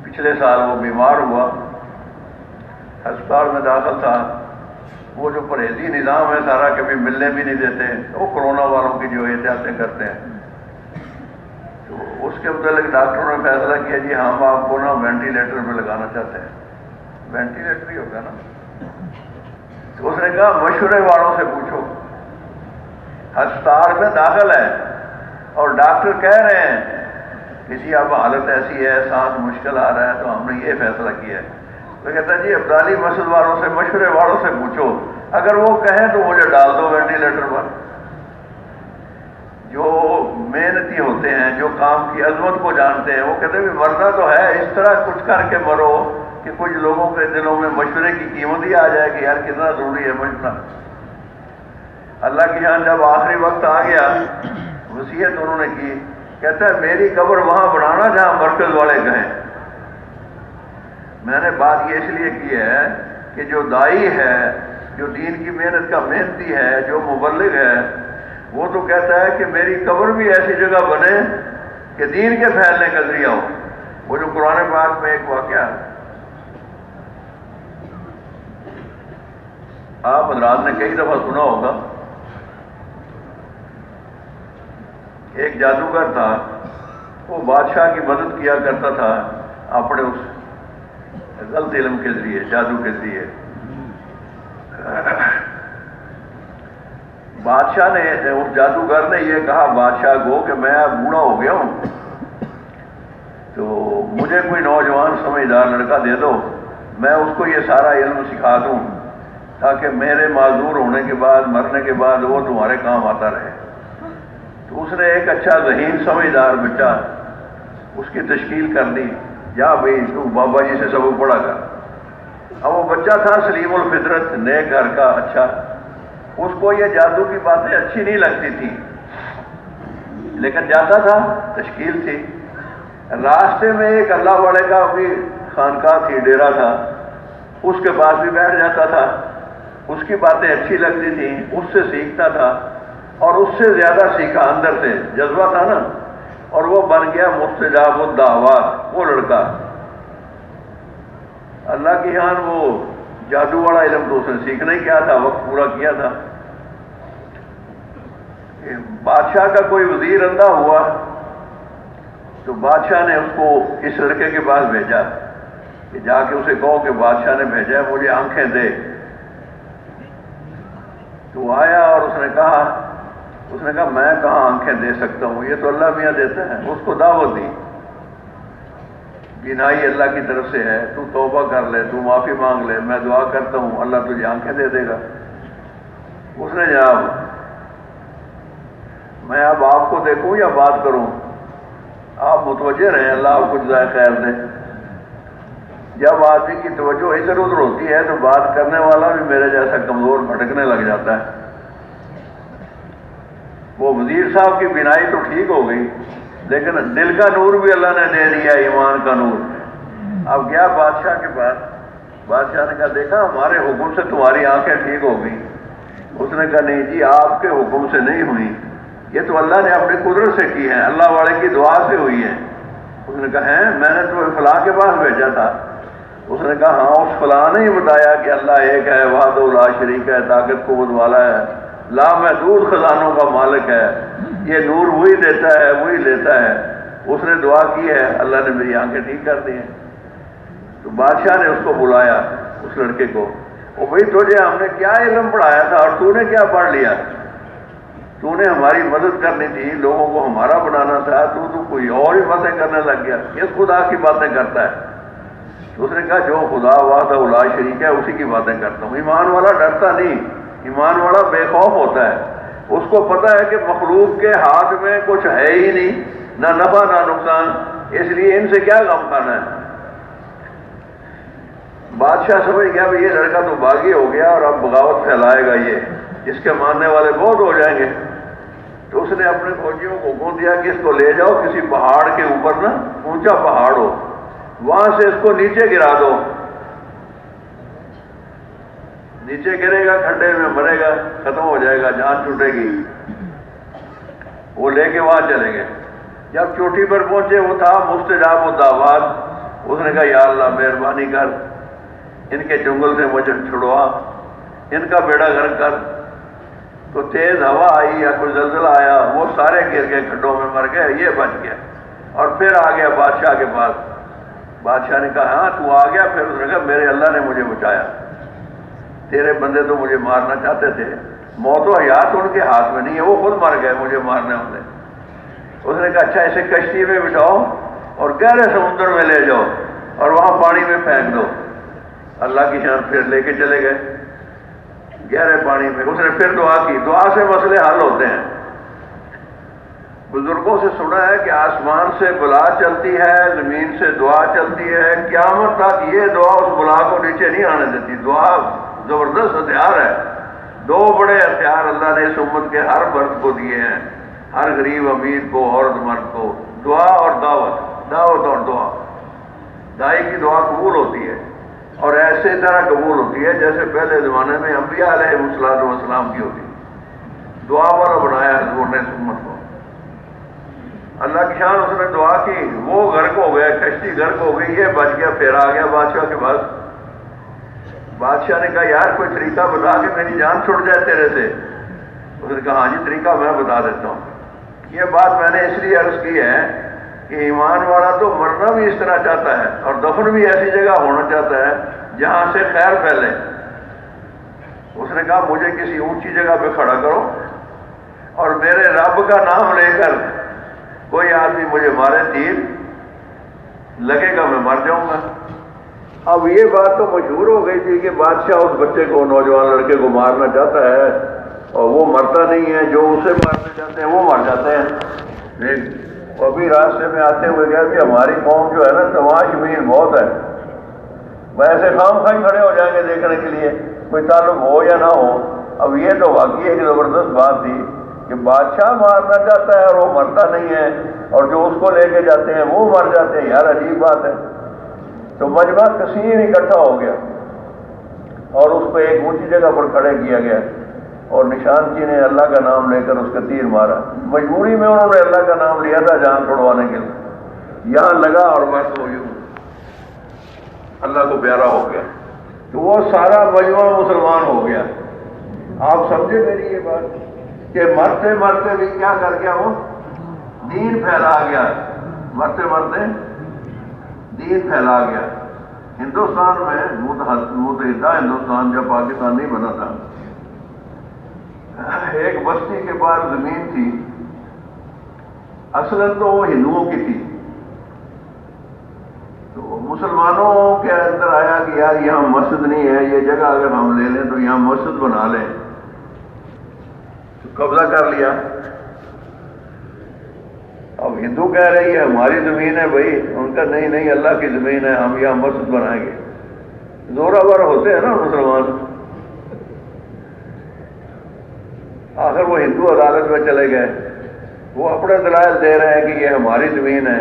پچھلے سال وہ بیمار ہوا، ہسپتال میں داخل تھا، وہ جو پرہیزی نظام ہے سارا، کبھی ملنے بھی نہیں دیتے، وہ کرونا والوں کی جو احتیاطیں کرتے ہیں، تو اس کے متعلق ڈاکٹروں نے فیصلہ کیا جی ہم آپ کو نا وینٹیلیٹر پہ لگانا چاہتے ہیں۔ وینٹیلیٹر ہی ہوگا نا، تو اس نے کہا مشورے والوں سے پوچھو۔ ہسپتال میں داخل ہے اور ڈاکٹر کہہ رہے ہیں کہ جی اب حالت ایسی ہے، سانس مشکل آ رہا ہے، تو ہم نے یہ فیصلہ کیا ہے۔ تو کہتا ہے جی ابدالی مسجد والوں سے، مشورے والوں سے پوچھو، اگر وہ کہیں تو مجھے ڈال دو وینٹیلیٹر پر۔ جو محنتی ہوتے ہیں، جو کام کی عظمت کو جانتے ہیں، وہ کہتے ہیں مرنا تو ہے، اس طرح کچھ کر کے مرو کہ کچھ لوگوں کے دلوں میں مشورے کی قیمت ہی آ جائے کہ یار کتنا ضروری ہے مشورہ. اللہ کی جان جب آخری وقت آ گیا وصیت انہوں نے کی, کہتا ہے میری قبر وہاں بنانا جہاں مرکز والے گئے. میں نے بات یہ اس لیے کی ہے کہ جو دائی ہے, جو دین کی محنت کا محنتی ہے, جو مبلغ ہے, وہ تو کہتا ہے کہ میری قبر بھی ایسی جگہ بنے کہ دین کے پھیلنے کا ذریعہ ہو. وہ جو قرآن پاک میں ایک واقعہ آپ حضرات نے کئی دفعہ سنا ہوگا, ایک جادوگر تھا, وہ بادشاہ کی مدد کیا کرتا تھا اپنے اس غلط علم کے ذریعے, جادو کے ذریعے. بادشاہ نے, اس جادوگر نے یہ کہا بادشاہ کو کہ میں اب بوڑھا ہو گیا ہوں, تو مجھے کوئی نوجوان سمجھدار لڑکا دے دو, میں اس کو یہ سارا علم سکھا دوں تاکہ میرے معذور ہونے کے بعد, مرنے کے بعد وہ تمہارے کام آتا رہے. تو اس نے ایک اچھا ذہین سمجھدار بچہ اس کی تشکیل کر دی, جا بھائی تو بابا جی سے سبق پڑھا کر. اب وہ بچہ تھا سلیم الفطرت, نیک گھر کا, اچھا. اس کو یہ جادو کی باتیں اچھی نہیں لگتی تھی, لیکن جاتا تھا, تشکیل تھی. راستے میں ایک اللہ والے کا بھی خانقاہ تھی, ڈیرا تھا, اس کے پاس بھی بیٹھ جاتا تھا. اس کی باتیں اچھی لگتی تھیں, اس سے سیکھتا تھا, اور اس سے زیادہ سیکھا, اندر سے جذبہ تھا نا, اور وہ بن گیا مستجاب الدعوات, وہ لڑکا. اللہ کی جان وہ جادو والا علم تو اس نے سیکھنا ہی کیا تھا, وقت پورا کیا تھا. بادشاہ کا کوئی وزیر اندھا ہوا تو بادشاہ نے اس کو اس لڑکے کے پاس بھیجا کہ جا کے اسے کہو کہ بادشاہ نے بھیجا ہے, مجھے آنکھیں دے. تو آیا اور اس نے کہا میں کہاں آنکھیں دے سکتا ہوں, یہ تو اللہ میاں دیتا ہے. اس کو دعوت دی, بینائی اللہ کی طرف سے ہے, تو توبہ کر لے, تو معافی مانگ لے, میں دعا کرتا ہوں اللہ تجھے آنکھیں دے دے گا. اس نے جناب میں اب آپ کو دیکھوں یا بات کروں, آپ متوجہ رہیں, اللہ آپ کو جزائے خیر دے. جب آدمی کی توجہ ادھر ادھر ہوتی ہے تو بات کرنے والا بھی میرے جیسا کمزور بھٹکنے لگ جاتا ہے. وہ وزیر صاحب کی بینائی تو ٹھیک ہو گئی, لیکن دل کا نور بھی اللہ نے دے دیا, ایمان کا نور. اب گیا بادشاہ کے پاس, بادشاہ نے کہا دیکھا ہمارے حکم سے تمہاری آنکھیں ٹھیک ہو گئی. اس نے کہا نہیں جی, آپ کے حکم سے نہیں ہوئی, یہ تو اللہ نے اپنی قدرت سے کی ہے, اللہ والے کی دعا سے ہوئی ہے. اس نے کہا ہیں, میں نے تو فلاں کے پاس بھیجا تھا. اس نے کہا ہاں, اس فلاں نے ہی بتایا کہ اللہ ایک ہے, وحدہ لا شریک ہے, طاقت قوت والا ہے, لامحدود خزانوں کا مالک ہے, یہ نور وہی دیتا ہے وہی لیتا ہے. اس نے دعا کی ہے, اللہ نے میری آنکھیں ٹھیک کر دی ہیں. تو بادشاہ نے اس کو بلایا, اس لڑکے کو, وہ بھائی تجھے ہم نے کیا علم پڑھایا تھا اور تو نے کیا پڑھ لیا؟ تو نے ہماری مدد کرنی تھی, لوگوں کو ہمارا بنانا تھا, تو کوئی اور ہی باتیں کرنے لگ گیا, کس خدا کی باتیں کرتا ہے؟ تو اس نے کہا جو خدا وحدہ لا شریک ہے اسی کی باتیں کرتا ہوں. ایمان والا ڈرتا نہیں, ایمان والا بے خوف ہوتا ہے. اس کو پتہ ہے کہ مخلوق کے ہاتھ میں کچھ ہے ہی نہیں, نہ نفع نہ نقصان, اس لیے ان سے کیا غم کھانا ہے. بادشاہ سمجھ گیا بھائی یہ لڑکا تو باغی ہو گیا اور اب بغاوت پھیلائے گا, یہ اس کے ماننے والے بہت ہو جائیں گے. تو اس نے اپنے فوجیوں کو حکم دیا کہ اس کو لے جاؤ کسی پہاڑ کے اوپر, نا اونچا پہاڑ ہو, وہاں سے اس کو نیچے گرا دو. نیچے گرے گا, کھڈے میں مرے گا, ختم ہو جائے گا, جان چھوٹے گی. وہ لے کے وہاں چلے گئے. جب چوٹی پر پہنچے وہ تھا مستجاب الدعوات. اس نے کہا یا اللہ مہربانی کر, ان کے جنگل سے مجھے چھڑوا, ان کا بیڑا غرق کر. تو تیز ہوا آئی یا کوئی زلزلہ آیا, وہ سارے گر گئے, کھڈوں میں مر گئے, یہ بچ گیا. اور پھر آ گیا بادشاہ کے پاس. بادشاہ نے کہا ہاں تو آ گیا. پھر اس نے کہا میرے اللہ نے مجھے بچایا, تیرے بندے تو مجھے مارنا چاہتے تھے, موت و حیات ان کے ہاتھ میں نہیں ہے, وہ خود مر گئے مجھے مارنے والے. اس نے کہا اچھا اسے کشتی میں بٹھاؤ اور گہرے سمندر میں لے جاؤ اور وہاں پانی میں پھینک دو. اللہ کی شان پھر لے کے چلے گئے گہرے پانی میں. اس نے پھر دعا کی, دعا سے مسئلے حل ہوتے ہیں. بزرگوں سے سنا ہے کہ آسمان سے بلا چلتی ہے، زمین سے دعا چلتی ہے، قیامت تک یہ دعا اس بلا کو نیچے نہیں آنے دیتی۔ دعا زبردست ہتھیار ہے۔ دو بڑے ہتھیار اللہ نے اس امت کے ہر مرد کو دیے ہیں، ہر غریب امیر کو، عورت مرد کو، دعا اور دعوت، دعوت اور دعا۔ دائی کی دعا قبول ہوتی ہے، اور ایسے طرح قبول ہوتی ہے جیسے پہلے زمانے میں انبیاء علیہ السلام کی ہوتی۔ دعا والا بنایا حضور نے اس امت کو۔ اللہ کی شان، اس نے دعا کی، وہ غرق ہو گیا، کشتی غرق ہو گئی، یہ بچ گیا، پھر آ گیا بادشاہ کے پاس۔ بادشاہ نے کہا یار کوئی طریقہ بتا کہ میری جان چھوٹ جائے تیرے سے۔ اس نے کہا ہاں جی طریقہ میں بتا دیتا ہوں۔ یہ بات میں نے اس لیے عرض کی ہے کہ ایمان والا تو مرنا بھی اس طرح چاہتا ہے اور دفن بھی ایسی جگہ ہونا چاہتا ہے جہاں سے خیر پھیلے۔ اس نے کہا مجھے کسی اونچی جگہ پہ کھڑا کرو اور میرے رب کا نام لے کر کوئی آدمی مجھے مارے تیر، لگے گا میں مر جاؤں گا۔ اب یہ بات تو مشہور ہو گئی تھی کہ بادشاہ اس بچے کو، نوجوان لڑکے کو مارنا چاہتا ہے اور وہ مرتا نہیں ہے، جو اسے مارنے چاہتے ہیں وہ مر جاتے ہیں۔ ابھی راستے میں آتے ہوئے گیا کہ ہماری قوم جو ہے نا تماش بین بہت ہے، ویسے خام خواہ کھڑے ہو جائیں گے دیکھنے کے لیے، کوئی تعلق ہو یا نہ ہو۔ اب یہ تو واقعی ایک زبردست بات تھی کہ بادشاہ مارنا چاہتا ہے اور وہ مرتا نہیں ہے، اور جو اس کو لے کے جاتے ہیں وہ مر جاتے ہیں۔ یار عجیب بات ہے۔ تو مجمع کثیر اکٹھا ہو گیا اور اس کو ایک اونچی جگہ پر کھڑے کیا گیا، اور نشانچی نے اللہ کا نام لے کر اس کا تیر مارا۔ مجبوری میں انہوں نے اللہ کا نام لیا تھا جان چھڑوانے کے لیے، یہاں لگا اور بس وہ یوں اللہ کو پیارا ہو گیا، تو وہ سارا مجمع مسلمان ہو گیا۔ آپ سمجھے میری یہ بات کہ مرتے مرتے بھی کیا کر گیا، وہ دین پھیلا گیا، مرتے مرتے دین پھیلا گیا۔ ہندوستان میں متحدہ ہندوستان جب پاکستان نہیں بنا تھا، ایک بستی کے پاس زمین تھی، اصلاً تو وہ ہندوؤں کی تھی، تو مسلمانوں کے اندر آیا کہ یار یہاں مسجد نہیں ہے، یہ جگہ اگر ہم لے لیں تو یہاں مسجد بنا لیں، تو قبضہ کر لیا۔ اب ہندو کہہ رہے یہ ہماری زمین ہے بھائی، ان کا نہیں نہیں اللہ کی زمین ہے، ہم یہاں مسجد بنائیں گے۔ زورآور ہوتے ہیں نا مسلمان۔ آخر وہ ہندو عدالت میں چلے گئے، وہ اپنے دلائل دے رہے ہیں کہ یہ ہماری زمین ہے،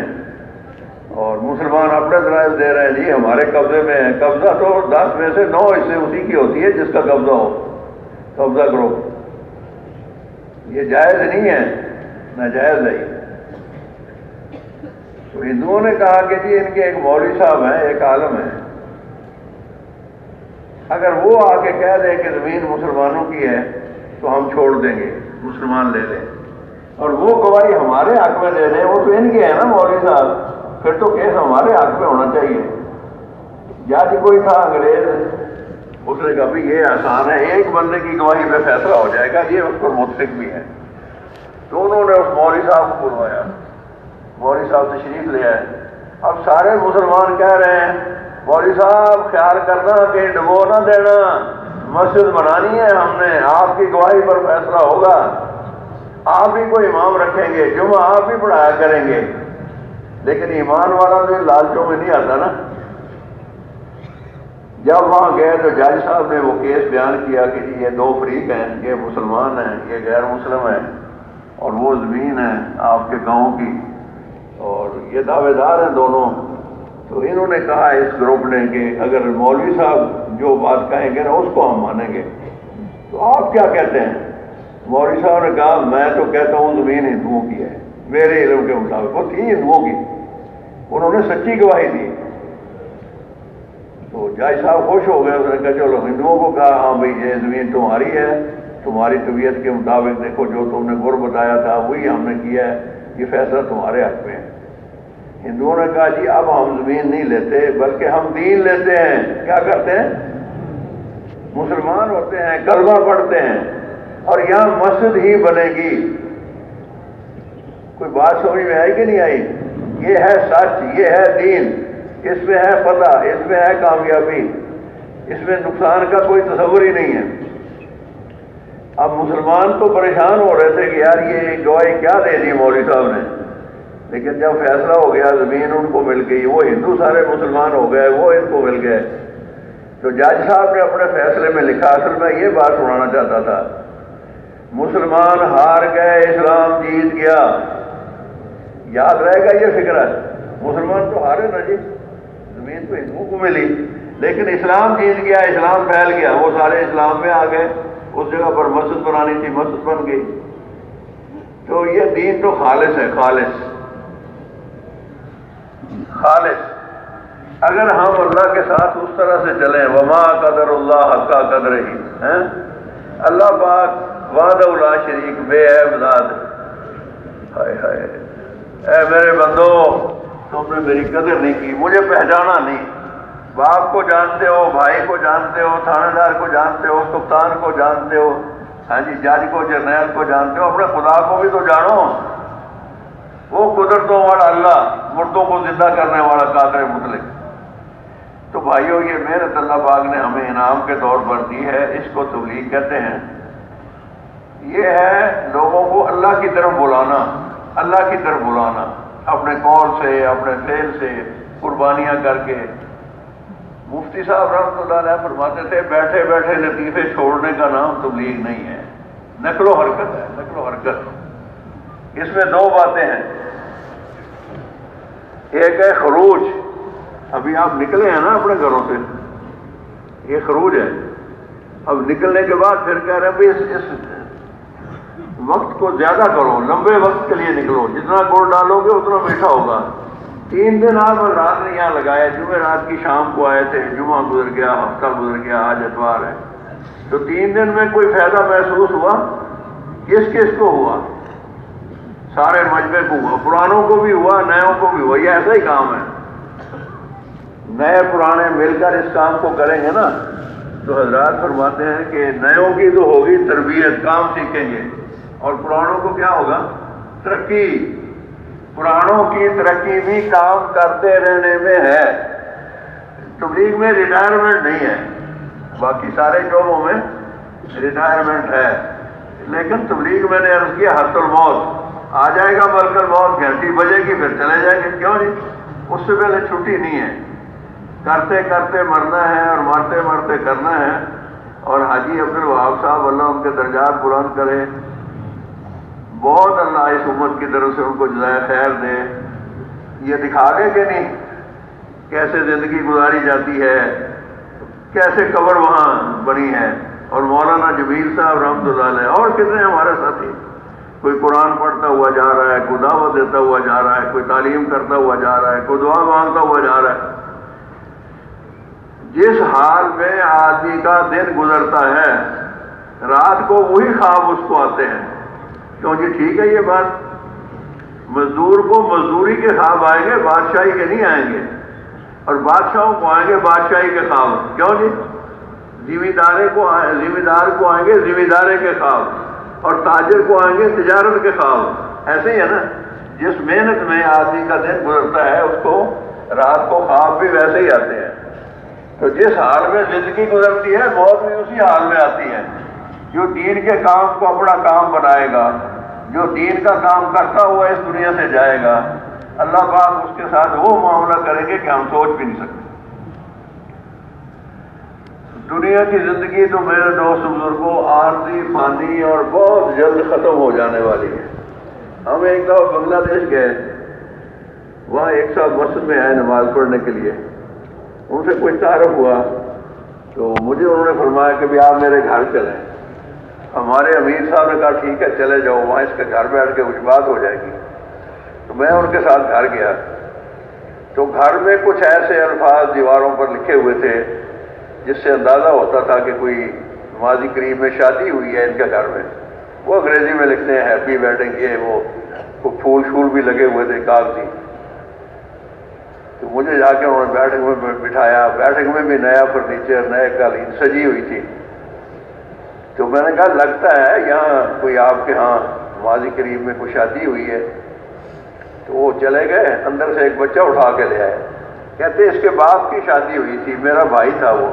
اور مسلمان اپنے دلائل دے رہے ہیں جی ہمارے قبضے میں ہے۔ قبضہ تو 10 میں سے 9 حصے اسی کی ہوتی ہے جس کا قبضہ ہو، قبضہ کرو، یہ جائز نہیں ہے، ناجائز ہے۔ تو ہندوؤں نے کہا کہ جی ان کے ایک مولوی صاحب ہیں، ایک عالم ہیں، اگر وہ آ کے کہہ دیں کہ زمین مسلمانوں کی ہے تو ہم چھوڑ دیں گے، مسلمان لے لیں، اور وہ گواہی ہمارے حق میں دے دیں، وہ تو ان کے ہیں نا مولوی صاحب، پھر تو کیس ہمارے حق میں ہونا چاہیے۔ جج کوئی تھا انگریز، اس نے کہا بھی یہ آسان ہے، ایک بندے کی گواہی پہ فیصلہ ہو جائے گا، یہ اس پر متفق بھی ہے۔ تو انہوں نے اس مولوی صاحب کو بلوایا، مولوی صاحب تشریف لے آئے۔ اب سارے مسلمان کہہ رہے ہیں مولوی صاحب خیال کرنا کہ ڈبو نہ دینا، مسجد بنانی ہے ہم نے، آپ کی گواہی پر فیصلہ ہوگا، آپ ہی کو امام رکھیں گے، جمعہ آپ ہی پڑھایا کریں گے۔ لیکن ایمان والا تو لالچوں میں نہیں آتا نا۔ جب وہاں گئے تو جج صاحب نے وہ کیس بیان کیا کہ جی یہ 2 فریق ہیں، یہ مسلمان ہیں، یہ غیر مسلم ہیں، اور وہ زمین ہے آپ کے گاؤں کی، اور یہ دعوے دار ہیں دونوں۔ تو انہوں نے کہا اس گروپ نے کہ اگر مولوی صاحب جو بات کہیں گے نا اس کو ہم مانیں گے، تو آپ کیا کہتے ہیں؟ مولوی صاحب نے کہا میں تو کہتا ہوں زمین ہندوؤں کی ہے، میرے علم کے مطابق وہ تھی ہندوؤں کی، انہوں نے سچی گواہی دی۔ تو جج صاحب خوش ہو گئے، اس نے کہا چلو ہندوؤں کو کہا ہاں بھائی یہ زمین تمہاری ہے، تمہاری طبیعت کے مطابق دیکھو جو تم نے گر بتایا تھا وہی ہم نے کیا ہے، یہ فیصلہ تمہارے حق میں ہے۔ ہندوؤں نے کہا جی اب ہم زمین نہیں لیتے بلکہ ہم دین لیتے ہیں۔ کیا کرتے ہیں؟ مسلمان ہوتے ہیں، کلمہ پڑھتے ہیں، اور یہاں مسجد ہی بنے گی۔ کوئی بات سمجھ میں آئی کہ نہیں آئی؟ یہ ہے سچ، یہ ہے دین، اس میں ہے فتح، اس میں ہے کامیابی، اس میں نقصان کا کوئی تصور ہی نہیں ہے۔ اب مسلمان تو پریشان ہو رہے تھے کہ یار یہ گواہی کیا دے دی مولوی صاحب نے، لیکن جب فیصلہ ہو گیا زمین ان کو مل گئی، وہ ہندو سارے مسلمان ہو گئے، وہ ان کو مل گئے، تو جج صاحب نے اپنے فیصلے میں لکھا، اصل میں یہ بات سنانا چاہتا تھا، مسلمان ہار گئے، اسلام جیت گیا۔ یاد رہے گا یہ فکر ہے، مسلمان تو ہارے نا جی، زمین تو ہندوؤں کو ملی، لیکن اسلام جیت گیا، اسلام پھیل گیا، وہ سارے اسلام میں آ گئے، اس جگہ پر مسجد بنانی تھی مسجد بن گئی۔ تو یہ دین تو خالص ہے، خالص خالص۔ اگر ہم اللہ کے ساتھ اس طرح سے چلیں، وما قدر اللہ حق قدر ہی، اللہ پاک وحدہ لا شریک بے عیب ذات، ہائے ہائے، اے میرے بندو تم نے میری قدر نہیں کی، مجھے پہچانا نہیں، باپ کو جانتے ہو، بھائی کو جانتے ہو، تھانے دار کو جانتے ہو، کپتان کو جانتے ہو، ہاں جی جج کو جرنیل کو جانتے ہو، اپنے خدا کو بھی تو جانو، وہ قدرتوں والا اللہ، مردوں کو زندہ کرنے والا قادر مطلق۔ تو بھائیو یہ محنت اللہ پاک نے ہمیں انعام کے طور پر دی ہے، اس کو تبلیغ کہتے ہیں۔ یہ ہے لوگوں کو اللہ کی طرف بلانا، اللہ کی طرف بلانا، اپنے قول سے، اپنے فعل سے، قربانیاں کر کے۔ مفتی صاحب رحمۃ اللہ علیہ فرماتے تھے بیٹھے بیٹھے لطیفے چھوڑنے کا نام تبلیغ نہیں ہے، نقل و حرکت ہے، نقل و حرکت۔ اس میں دو باتیں ہیں، ایک ہے خروج، ابھی آپ نکلے ہیں نا اپنے گھروں سے، یہ خروج ہے، اب نکلنے کے بعد پھر کہہ رہے ہیں بھائی اس وقت کو زیادہ کرو، لمبے وقت کے لیے نکلو، جتنا گڑ ڈالو گے اتنا میٹھا ہوگا۔ 3 دن آپ رات نے یہاں لگائے، جمعہ رات کی شام کو آئے تھے، جمعہ گزر گیا، ہفتہ گزر گیا، آج اتوار ہے، تو 3 دن میں کوئی فائدہ محسوس ہوا؟ کس کس کو ہوا؟ سارے مجمع کو ہوا، پرانوں کو بھی ہوا، نیوں کو بھی ہوا، یہ ایسا ہی کام ہے، نئے پرانے مل کر اس کام کو کریں گے نا، تو حضرات فرماتے ہیں کہ نیوں کی تو ہوگی تربیت، کام سیکھیں گے، اور پرانوں کو کیا ہوگا؟ ترقی۔ پرانوں کی ترقی بھی کام کرتے رہنے میں ہے، تبلیغ میں ریٹائرمنٹ نہیں ہے، باقی سارے شعبوں میں ریٹائرمنٹ ہے، لیکن تبلیغ میں نے عرض کیا حت الموت، آ جائے گا ملک الموت، گھنٹی بجے گی پھر چلے جائیں گے، کیوں نہیں؟ اس سے پہلے چھٹی نہیں ہے، کرتے کرتے مرنا ہے اور مرتے مرتے کرنا ہے۔ اور حاجی عبد الوہاب صاحب اللہ ان کے درجات بلند کرے، بہت اللہ اس امت کی طرف سے ان کو جزائے خیر دے، یہ دکھا گئے کہ نہیں کیسے زندگی گزاری جاتی ہے، کیسے قبر وہاں بنی ہے، اور مولانا جمیل صاحب رحمۃ اللہ علیہ اور کتنے ہمارے ساتھی، کوئی قرآن پڑھتا ہوا جا رہا ہے، کوئی دعوت دیتا ہوا جا رہا ہے، کوئی تعلیم کرتا ہوا جا رہا ہے، کوئی دعا مانگتا ہوا جا رہا ہے۔ جس حال میں آدمی کا دن گزرتا ہے، رات کو وہی خواب اس کو آتے ہیں، کیوں جی ٹھیک ہے یہ بات، مزدور کو مزدوری کے خواب آئیں گے، بادشاہی کے نہیں آئیں گے، اور بادشاہوں کو آئیں گے بادشاہی کے خواب، کیوں جی؟ ذمہ دار کو آئیں گے ذمہ دارے کے خواب، اور تاجر کو آئیں گے تجارت کے خواب، ایسے ہی ہے نا، جس محنت میں آدمی کا دن گزرتا ہے اس کو رات کو خواب بھی ویسے ہی آتے ہیں۔ تو جس حال میں زندگی گزرتی ہے موت بھی اسی حال میں آتی ہے۔ جو دین کے کام کو اپنا کام بنائے گا، جو دین کا کام کرتا ہوا اس دنیا سے جائے گا، اللہ پاک اس کے ساتھ وہ معاملہ کریں گے کہ ہم سوچ بھی نہیں سکتے۔ دنیا کی زندگی تو میرے دوست بزرگوں عارضی، فانی اور بہت جلد ختم ہو جانے والی ہے۔ ہم ایک دفعہ بنگلہ دیش گئے، وہاں ایک صاحب مسجد میں آئے نماز پڑھنے کے لیے، ان سے کوئی تعارف ہوا تو مجھے انہوں نے فرمایا کہ بھی آپ میرے گھر چلیں۔ ہمارے امیر صاحب نے کہا ٹھیک ہے چلے جاؤ، وہاں اس کے گھر بیٹھ کے کچھ بات ہو جائے گی۔ تو میں ان کے ساتھ گھر گیا، تو گھر میں کچھ ایسے الفاظ دیواروں پر لکھے ہوئے تھے جس سے اندازہ ہوتا تھا کہ کوئی ماضی قریب میں شادی ہوئی ہے ان کے گھر میں۔ وہ انگریزی میں لکھتے ہیں ہیپی ویڈنگ، یہ وہ پھول شول بھی لگے ہوئے تھے کاغذی۔ تو مجھے جا کے انہوں نے بیٹھک میں بٹھایا، بیٹھک میں بھی نیا فرنیچر، نئے قالین سجی ہوئی تھی۔ تو میں نے کہا لگتا ہے یہاں کوئی آپ کے ہاں ماضی قریب میں کوئی شادی ہوئی ہے۔ تو وہ چلے گئے، اندر سے ایک بچہ اٹھا کے لے آئے، کہتے اس کے باپ کی شادی ہوئی تھی، میرا بھائی تھا وہ۔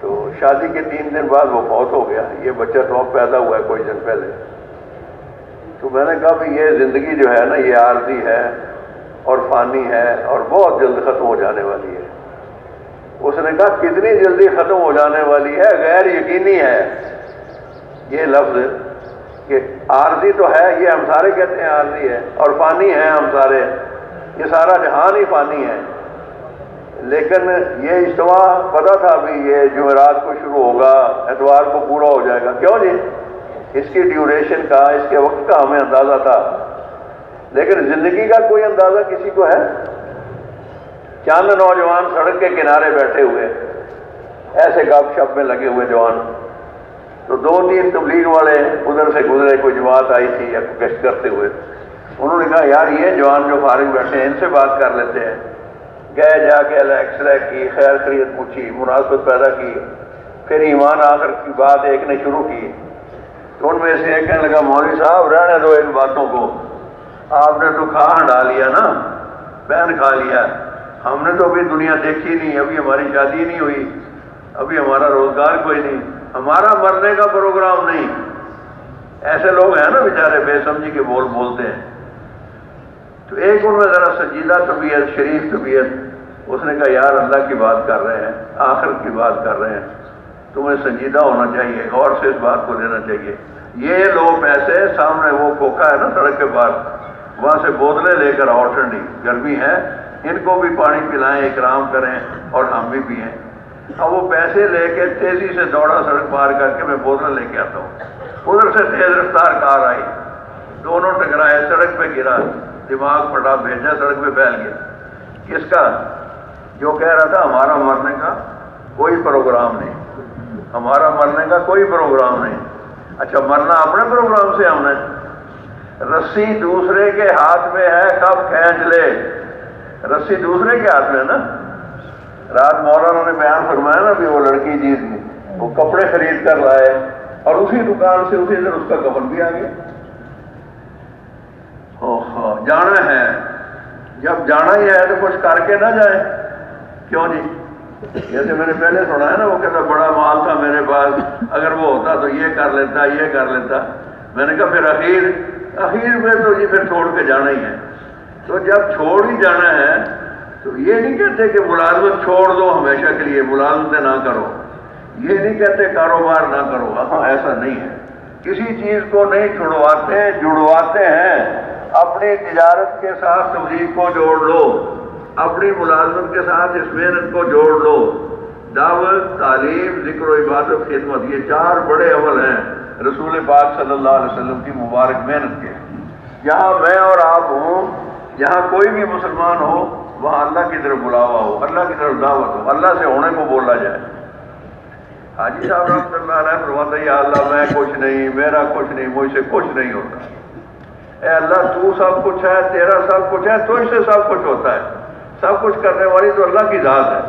تو شادی کے 3 دن بعد وہ فوت ہو گیا، یہ بچہ تو اب پیدا ہوا ہے کوئی دن پہلے۔ تو میں نے کہا بھی یہ زندگی جو ہے نا یہ عارضی ہے اور فانی ہے اور بہت جلد ختم ہو جانے والی ہے۔ اس نے کہا کتنی جلدی ختم ہو جانے والی ہے، غیر یقینی ہے یہ لفظ کہ عارضی تو ہے، یہ ہم سارے کہتے ہیں عارضی ہے، اور فانی ہے ہم سارے، یہ سارا جہان ہی فانی ہے۔ لیکن یہ اجتماع پتہ تھا بھی یہ جمعرات کو شروع ہوگا، اتوار کو پورا ہو جائے گا، کیوں جی؟ اس کی ڈیوریشن کا، اس کے وقت کا ہمیں اندازہ تھا، لیکن زندگی کا کوئی اندازہ کسی کو ہے؟ چند نوجوان سڑک کے کنارے بیٹھے ہوئے ایسے گپ شپ میں لگے ہوئے جوان، تو 2-3 تبلیغ والے ادھر سے گزرے، کوئی جماعت آئی تھی یا گشت کرتے ہوئے، انہوں نے کہا یار یہ جوان جو فارغ بیٹھے ہیں ان سے بات کر لیتے ہیں۔ گئے، جا کے ایکس رے کی، خیر خیریت پوچھی، مناسبت پیدا کی، پھر ایمان آخر کی بات ایک نے شروع کی، تو ان میں سے ایک کہنے لگا مولوی صاحب رہنے دو ان باتوں کو، آپ نے تو کھا ہنڈا لیا نا، پین کھا لیا، ہم نے تو ابھی دنیا دیکھی نہیں، ابھی ہماری شادی نہیں ہوئی، ابھی ہمارا روزگار کوئی نہیں، ہمارا مرنے کا پروگرام نہیں۔ ایسے لوگ ہیں نا بیچارے بے سمجھی کے بول بولتے ہیں۔ تو ایک ان میں ذرا سنجیدہ طبیعت، شریف طبیعت، اس نے کہا یار اللہ کی بات کر رہے ہیں، آخرت کی بات کر رہے ہیں، تمہیں سنجیدہ ہونا چاہیے، غور سے اس بات کو لینا چاہیے۔ یہ لوگ پیسے سامنے وہ کھوکھا ہے نا سڑک کے پاس، وہاں سے بوتلیں لے کر آؤ، ٹھنڈی گرمی ہے، ان کو بھی پانی پلائیں، اکرام کریں اور ہم بھی پئیں۔ اب وہ پیسے لے کے تیزی سے دوڑا سڑک پار کر کے، میں بوتل لے کے آتا ہوں، ادھر سے تیز رفتار کار آئی، دونوں ٹکرائے، سڑک پہ گرا، دماغ پھٹا، بھیجا سڑک پہ پھیل گیا۔ کس کا؟ جو کہہ رہا تھا ہمارا مرنے کا کوئی پروگرام نہیں، ہمارا مرنے کا کوئی پروگرام نہیں۔ اچھا مرنا اپنے پروگرام سے ہم نے؟ رسی دوسرے کے ہاتھ میں ہے، کب کھینچ لے، رسی دوسرے کے ہاتھ میں ہے نا۔ رات مولانا نے بیان فرمایا نا بھی وہ لڑکی جی وہ کپڑے خرید کر لائے اور اسی دکان سے اسی دن اس کا کفن بھی آ گیا۔ جانا ہے، جب جانا ہی ہے تو کچھ کر کے نہ جائے، کیوں جی؟ جیسے میں نے پہلے سنا ہے نا، وہ کہتا بڑا مال تھا میرے پاس، اگر وہ ہوتا تو یہ کر لیتا، یہ کر لیتا۔ میں نے کہا پھر اخیر میں تو یہ پھر چھوڑ کے جانا ہی ہے۔ تو جب چھوڑ ہی جانا ہے تو یہ نہیں کہتے کہ ملازمت چھوڑ دو ہمیشہ کے لیے، ملازمتیں نہ کرو، یہ نہیں کہتے کاروبار نہ کرو، ہاں ایسا نہیں ہے، کسی چیز کو نہیں چھڑواتے، جڑواتے ہیں۔ اپنی تجارت کے ساتھ تبلیغ کو جوڑ لو، اپنی ملازمت کے ساتھ اس محنت کو جوڑ لو، دعوت، تعلیم، ذکر و عبادت، خدمت، یہ 4 بڑے عمل ہیں رسول پاک صلی اللہ علیہ وسلم کی مبارک محنت کے۔ جہاں میں اور آپ ہوں، جہاں کوئی بھی مسلمان ہو، وہاں اللہ کی طرف بلاوا ہو، اللہ کی طرف دعوت ہو، اللہ سے ہونے کو بولا جائے۔ حاجی صاحب رحمۃ اللہ علیہ فرماتے ہیں یا اللہ میں کچھ نہیں، میرا کچھ نہیں، مجھ سے کچھ نہیں ہوتا۔ اے اللہ تو سب کچھ ہے، تیرا سب کچھ ہے، تجھ سے سب کچھ ہوتا ہے، سب کچھ کرنے والی تو اللہ کی ذات ہے۔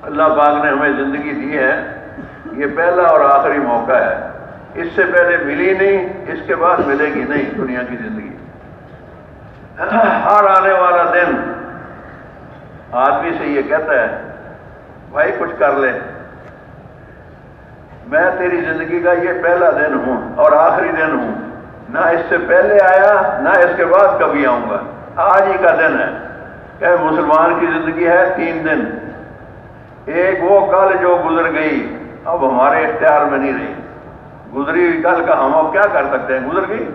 اللہ پاک نے ہمیں زندگی دی ہے، یہ پہلا اور آخری موقع ہے، اس سے پہلے ملی نہیں، اس کے بعد ملے گی نہیں دنیا کی زندگی۔ ہر آنے والا دن آدمی سے یہ کہتا ہے بھائی کچھ کر لے، میں تیری زندگی کا یہ پہلا دن ہوں اور آخری دن ہوں، نہ اس سے پہلے آیا نہ اس کے بعد کبھی آؤں گا، آج ہی کا دن ہے۔ کہ مسلمان کی زندگی ہے 3 دن، ایک وہ کل جو گزر گئی اب ہمارے اختیار میں نہیں رہی، گزری ہوئی کل کا ہم اب کیا کر سکتے ہیں، گزر گئی،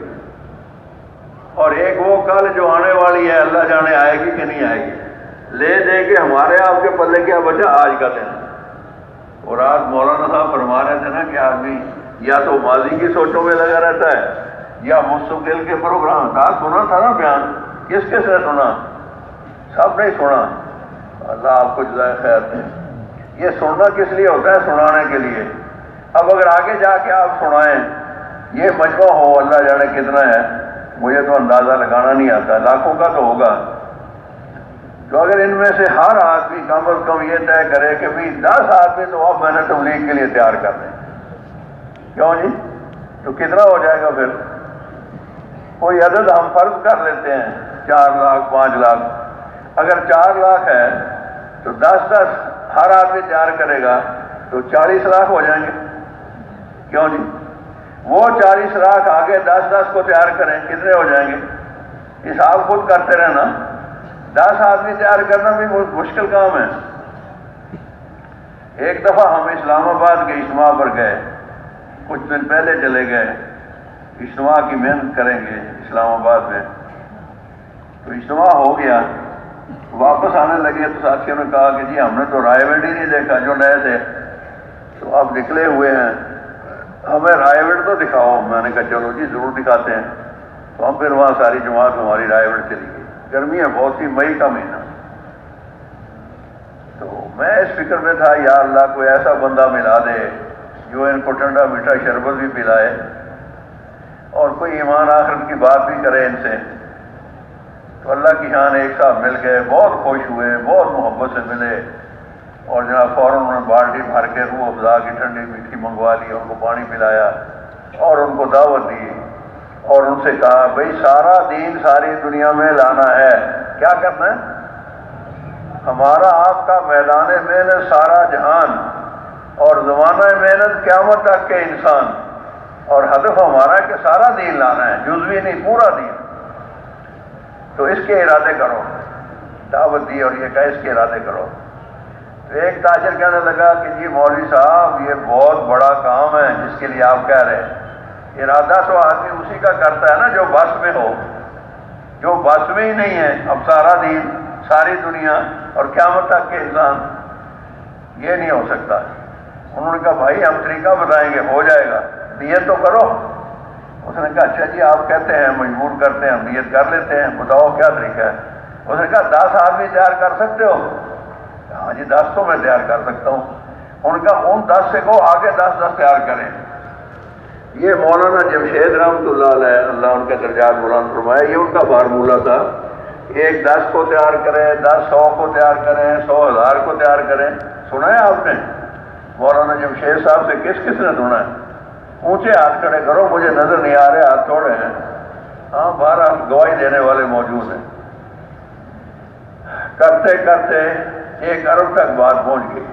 اور ایک وہ کل جو آنے والی ہے اللہ جانے آئے گی کہ نہیں آئے گی، لے دے کے ہمارے آپ کے پلے کیا بچا آج کا دن۔ اور آج مولانا صاحب فرما رہے تھے نا کہ آدمی یا تو ماضی کی سوچوں میں لگا رہتا ہے یا مستقبل کے پروگرام کا۔ سنا تھا نا بیان، کس کس نے سنا؟ سب نے سنا، اللہ آپ کو جزائے خیر دے۔ یہ سننا کس لیے ہوتا ہے؟ سنانے کے لیے۔ اب اگر آگے جا کے آپ سنائیں، یہ مجمع ہو اللہ جانے کتنا ہے، مجھے تو اندازہ لگانا نہیں آتا، لاکھوں کا تو ہوگا، تو اگر ان میں سے ہر آدمی کم از کم یہ طے کرے کہ بھی 10 آدمی تو اب میں نے تبلیغ کے لیے تیار کر دیں، کیوں جی؟ تو کتنا ہو جائے گا پھر؟ کوئی عدد ہم فرض کر لیتے ہیں 4 لاکھ 5 لاکھ، اگر 4 لاکھ ہے تو 10 ہر آدمی تیار کرے گا تو 40 لاکھ ہو جائیں گے. کیوں جی؟ وہ 40 لاکھ آگے 10 کو تیار کریں, کتنے ہو جائیں گے؟ حساب خود کرتے رہنا. 10 آدمی تیار کرنا بھی بہت مشکل کام ہے. ایک دفعہ ہم اسلام آباد کے اجتماع پر گئے, کچھ دن پہلے چلے گئے, اجتماع کی محنت کریں گے اسلام آباد میں. تو اجتماع ہو گیا, واپس آنے لگے تو ساتھیوں نے کہا کہ جی ہم نے تو رائے ویڈ ہی نہیں دیکھا, جو نئے تھے تو اب نکلے ہوئے ہیں, ہمیں رائے ویڈ تو دکھاؤ. میں نے کہا چلو جی ضرور دکھاتے ہیں. تو ہم پھر وہاں ساری جماعت ہماری رائے ویڈ چلی گئی. گرمی ہے بہت سی, مئی کا مہینہ. تو میں اس فکر میں تھا یا اللہ کوئی ایسا بندہ ملا دے جو ان کو ٹھنڈا میٹھا شربت بھی پلائے اور کوئی ایمان آخرت کی بات بھی کرے ان سے. تو اللہ کی شان ایک صاحب مل گئے, بہت خوش ہوئے, بہت محبت سے ملے, اور جناب فوراً انہوں نے بالٹی بھر کے روح افزا کی ٹھنڈی میٹھی منگوا لی, ان کو پانی پلایا اور ان کو دعوت دی, اور ان سے کہا بھئی سارا دین ساری دنیا میں لانا ہے, کیا کرنا ہے؟ ہمارا آپ کا میدان محنت سارا جہان اور زمانہ محنت قیامت تک کے انسان, اور ہدف ہمارا کہ سارا دین لانا ہے, جزوی نہیں پورا دین. تو اس کے ارادے کرو. دعوت دی اور یہ کہا اس کے ارادے کرو. تو ایک تاجر کہنے لگا کہ جی مولوی صاحب یہ بہت بڑا کام ہے جس کے لیے آپ کہہ رہے ہیں. ارادہ تو آدمی اسی کا کرتا ہے نا جو بس میں ہو. جو بس میں ہی نہیں ہے, اب سارا دین ساری دنیا اور قیامت تک کے انسان, یہ نہیں ہو سکتا. انہوں نے کہا بھائی ہم طریقہ بتائیں گے, ہو جائے گا, نیت تو کرو. اس نے کہا اچھا جی آپ کہتے ہیں مجبور کرتے ہیں, ہم نیت کر لیتے ہیں, بتاؤ کیا طریقہ ہے. اس نے کہا 10 آدمی تیار کر سکتے ہو؟ ہاں جی 10 تو میں تیار کر سکتا ہوں. ان کا ان 10 سے کہو آگے 10 تیار کریں. یہ مولانا جمشید رحمۃ اللہ علیہ, اللہ ان کے درجات بلند فرمائے, یہ ان کا فارمولہ تھا. ایک 10 کو تیار کریں, 10 100 کو تیار کریں, 100 1000 کو تیار کریں. سنا ہے آپ نے مولانا جمشید صاحب سے کس کس نے سنا ہے؟ اونچے ہاتھ کھڑے کرو, مجھے نظر نہیں آ رہے ہاتھ تھوڑے ہیں. ہاں 12 گواہی دینے والے موجود ہیں. کرتے کرتے 1 ارب تک بات پہنچ گئی